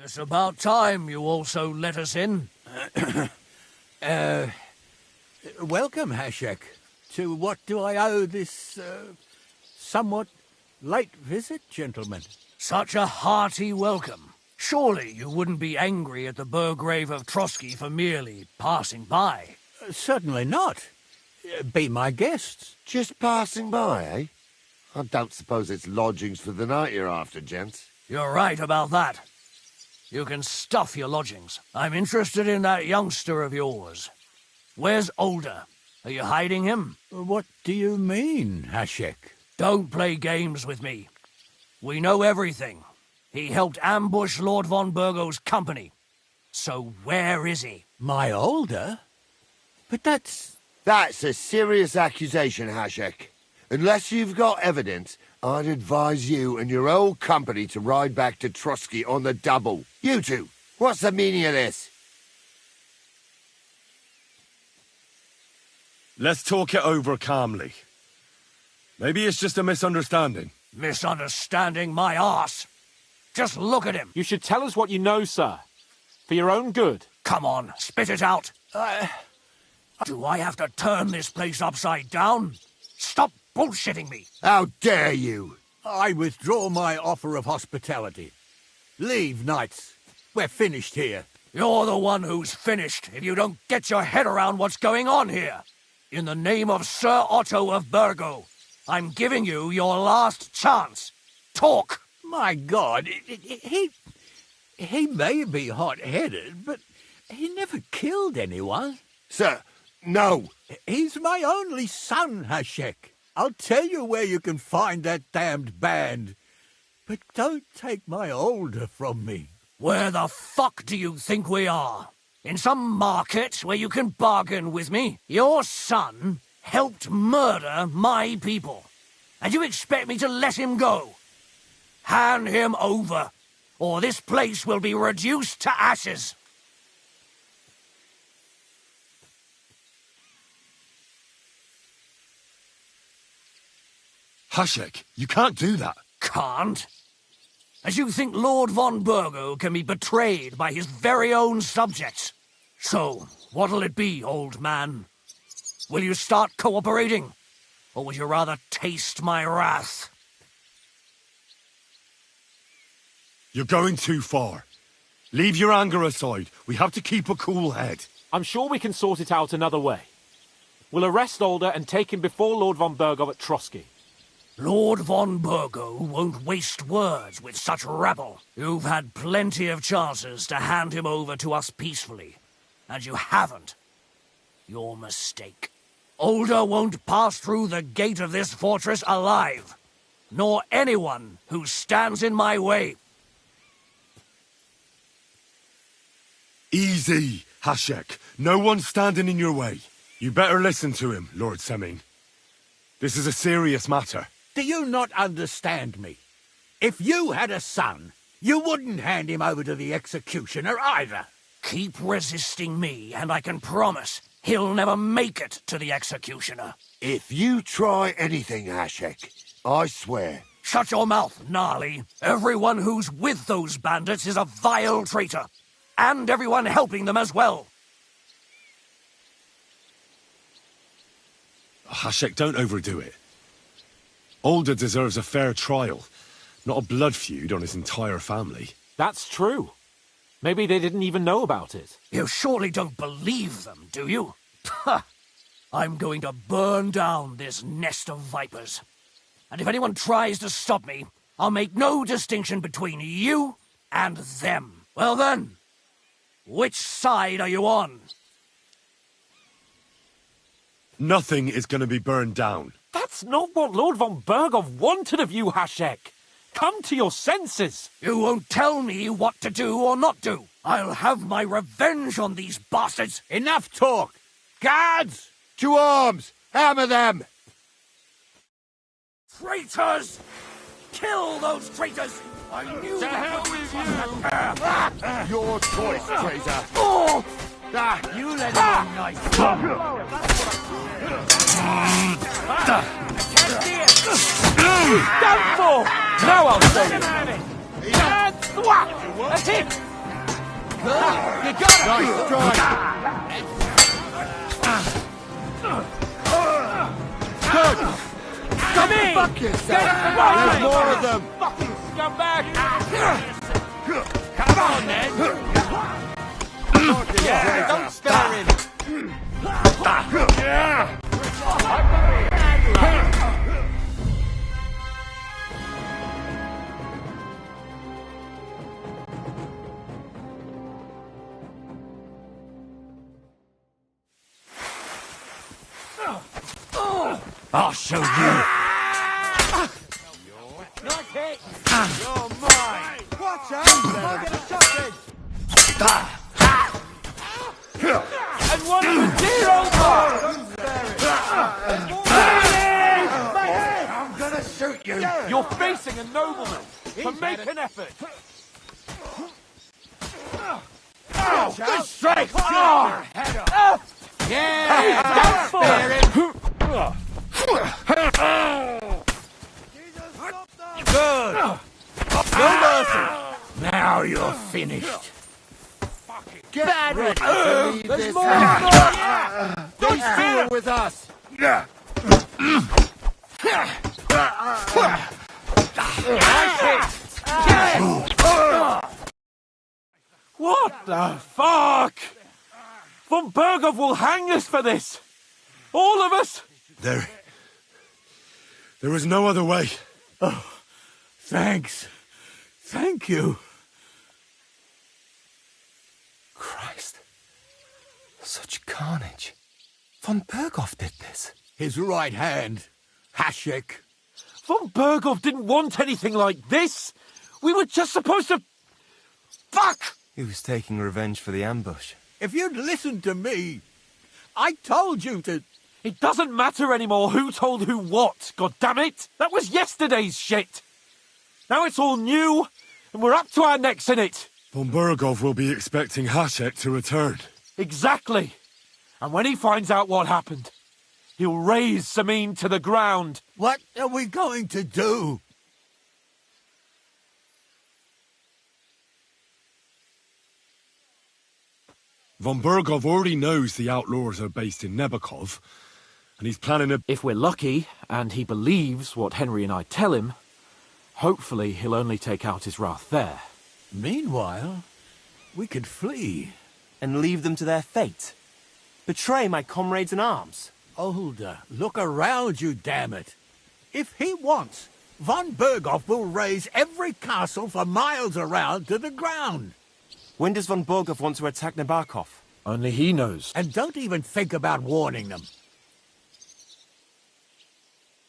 It's about time you also let us in. Welcome, Hashek. To what do I owe this, somewhat late visit, gentlemen? Such a hearty welcome. Surely you wouldn't be angry at the Burgrave of Trotsky for merely passing by? Certainly not. Be my guests. Just passing by, eh? I don't suppose it's lodgings for the night you're after, gents. You're right about that. You can stuff your lodgings. I'm interested in that youngster of yours. Where's Older? Are you hiding him? What do you mean, Hashek? Don't play games with me. We know everything. He helped ambush Lord von Burgo's company. So where is he? My Older? But that's... That's a serious accusation, Hashek. Unless you've got evidence, I'd advise you and your old company to ride back to Trotsky on the double. You two, what's the meaning of this? Let's talk it over calmly. Maybe it's just a misunderstanding. Misunderstanding my arse. Just look at him. You should tell us what you know, sir. For your own good. Come on, spit it out. Do I have to turn this place upside down? Stop bullshitting me. How dare you? I withdraw my offer of hospitality. Leave, knights. We're finished here. You're the one who's finished if you don't get your head around what's going on here. In the name of Sir Otto of Burgo, I'm giving you your last chance. Talk! My God, he may be hot-headed, but he never killed anyone. Sir, no. He's my only son, Hashek. I'll tell you where you can find that damned band. But don't take my Older from me. Where the fuck do you think we are? In some market where you can bargain with me? Your son helped murder my people. And you expect me to let him go? Hand him over, or this place will be reduced to ashes. Hashek, you can't do that. Can't? As you think Lord von Burgo can be betrayed by his very own subjects? So, what'll it be, old man? Will you start cooperating? Or would you rather taste my wrath? You're going too far. Leave your anger aside. We have to keep a cool head. I'm sure we can sort it out another way. We'll arrest Alder and take him before Lord von Burgov at Trotsky. Lord von Burgo won't waste words with such rabble. You've had plenty of chances to hand him over to us peacefully, and you haven't. Your mistake. Alder won't pass through the gate of this fortress alive, nor anyone who stands in my way. Easy, Hashek. No one's standing in your way. You better listen to him, Lord Semming. This is a serious matter. Do you not understand me? If you had a son, you wouldn't hand him over to the executioner either. Keep resisting me, and I can promise he'll never make it to the executioner. If you try anything, Hashek, I swear. Shut your mouth, Gnarly. Everyone who's with those bandits is a vile traitor. And everyone helping them as well. Hashek, don't overdo it. Alder deserves a fair trial, not a blood feud on his entire family. That's true. Maybe they didn't even know about it. You surely don't believe them, do you? Ha! I'm going to burn down this nest of vipers. And if anyone tries to stop me, I'll make no distinction between you and them. Well then, which side are you on? Nothing is going to be burned down. That's not what Lord von Burgov wanted of you, Hashek. Come to your senses. You won't tell me what to do or not do. I'll have my revenge on these bastards. Enough talk. Guards! To arms! Hammer them! Traitors! Kill those traitors! I knew To that hell with you! Your choice, traitor. Oh! You let him on nice. Done for! Now I'll show you. And thwack! A hit! You got it! Nice strike! Good! Come in! Fuck yourself! There's more of them! Fucking scumbag! Come on, then! Yeah, don't spare him! I'll show you. Nice hit! You're mine! Watch out! I'll get a shot And one for dear old boy! I'm gonna shoot you! You're facing a nobleman, so make an effort! Oh, good strike! Oh, head up! Yeah! Don't spare him! Good. No mercy. Now you're finished. Get ready to leave There's this more! house! These two are with us! What the fuck? Von Burgov will hang us for this! All of us! There is no other way. Oh, thanks. Thank you. Christ. Such carnage. Von Burgov did this. His right hand, Hashek. Von Burgov didn't want anything like this! We were just supposed to... Fuck! He was taking revenge for the ambush. If you'd listened to me, I told you to... It doesn't matter anymore who told who what, goddammit! That was yesterday's shit! Now it's all new, and we're up to our necks in it! Von Burgov will be expecting Hashek to return. Exactly! And when he finds out what happened, He'll raze Sameen to the ground. What are we going to do? Von Bergov already knows the outlaws are based in Nebakov, and he's planning a... If we're lucky, and he believes what Henry and I tell him, hopefully he'll only take out his wrath there. Meanwhile, we could flee. And leave them to their fate? Betray my comrades in arms? Older, look around you, damn it. If he wants, von Berghoff will raze every castle for miles around to the ground. When does von Berghoff want to attack Nebakov? Only he knows. And don't even think about warning them.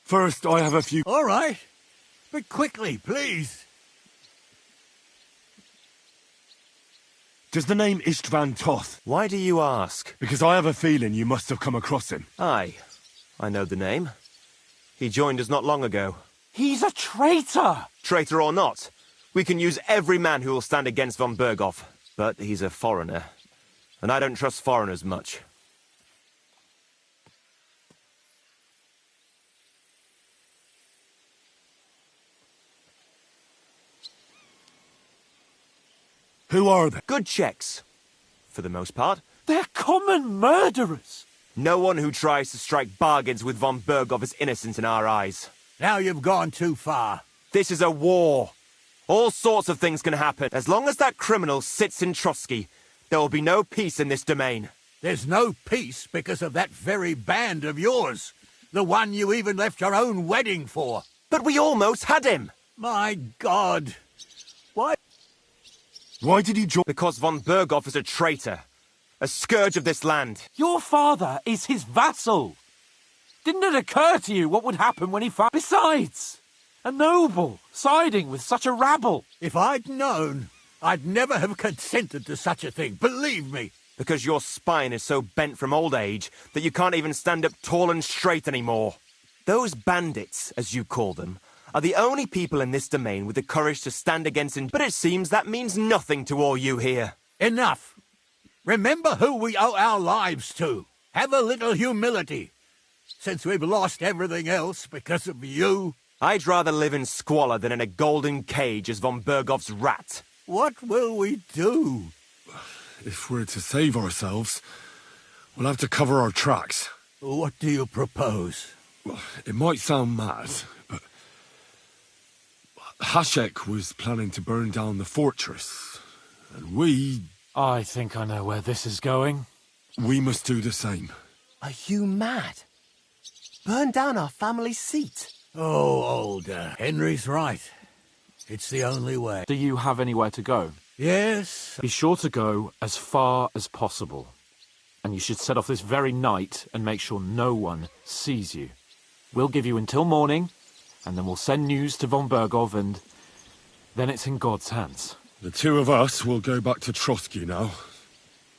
First, I have a few... All right. But quickly, please. Does the name Istvan Toth? Why do you ask? Because I have a feeling you must have come across him. Aye. I know the name. He joined us not long ago. He's a traitor! Traitor or not, we can use every man who will stand against von Berghoff. But he's a foreigner, and I don't trust foreigners much. Who are they? Good checks, for the most part. They're common murderers! No one who tries to strike bargains with von Berghoff is innocent in our eyes. Now you've gone too far. This is a war. All sorts of things can happen. As long as that criminal sits in Trotsky, there will be no peace in this domain. There's no peace because of that very band of yours. The one you even left your own wedding for. But we almost had him! My God. Why? Why did he join? Because von Berghoff is a traitor. A scourge of this land. Your father is his vassal. Didn't it occur to you what would happen when he found... Besides, a noble siding with such a rabble. If I'd known, I'd never have consented to such a thing, believe me. Because your spine is so bent from old age that you can't even stand up tall and straight anymore. Those bandits, as you call them, are the only people in this domain with the courage to stand against... But it seems that means nothing to all you here. Enough. Remember who we owe our lives to. Have a little humility. Since we've lost everything else because of you. I'd rather live in squalor than in a golden cage as von Berghoff's rat. What will we do? If we're to save ourselves, we'll have to cover our tracks. What do you propose? Well, it might sound mad, but... Hashek was planning to burn down the fortress, and we... I think I know where this is going. We must do the same. Are you mad? Burn down our family seat? Oh, Older. Henry's right. It's the only way. Do you have anywhere to go? Yes. Be sure to go as far as possible. And you should set off this very night and make sure no one sees you. We'll give you until morning, and then we'll send news to von Berghoff, and then it's in God's hands. The two of us will go back to Trotsky now,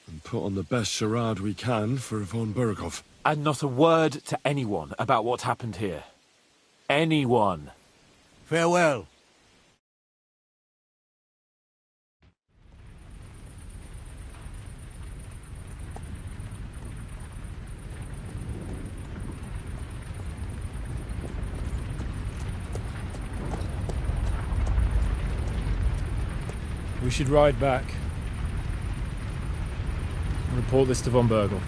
and put on the best charade we can for von Berghoff. And not a word to anyone about what happened here. Anyone. Farewell. We should ride back and report this to von Berghoff.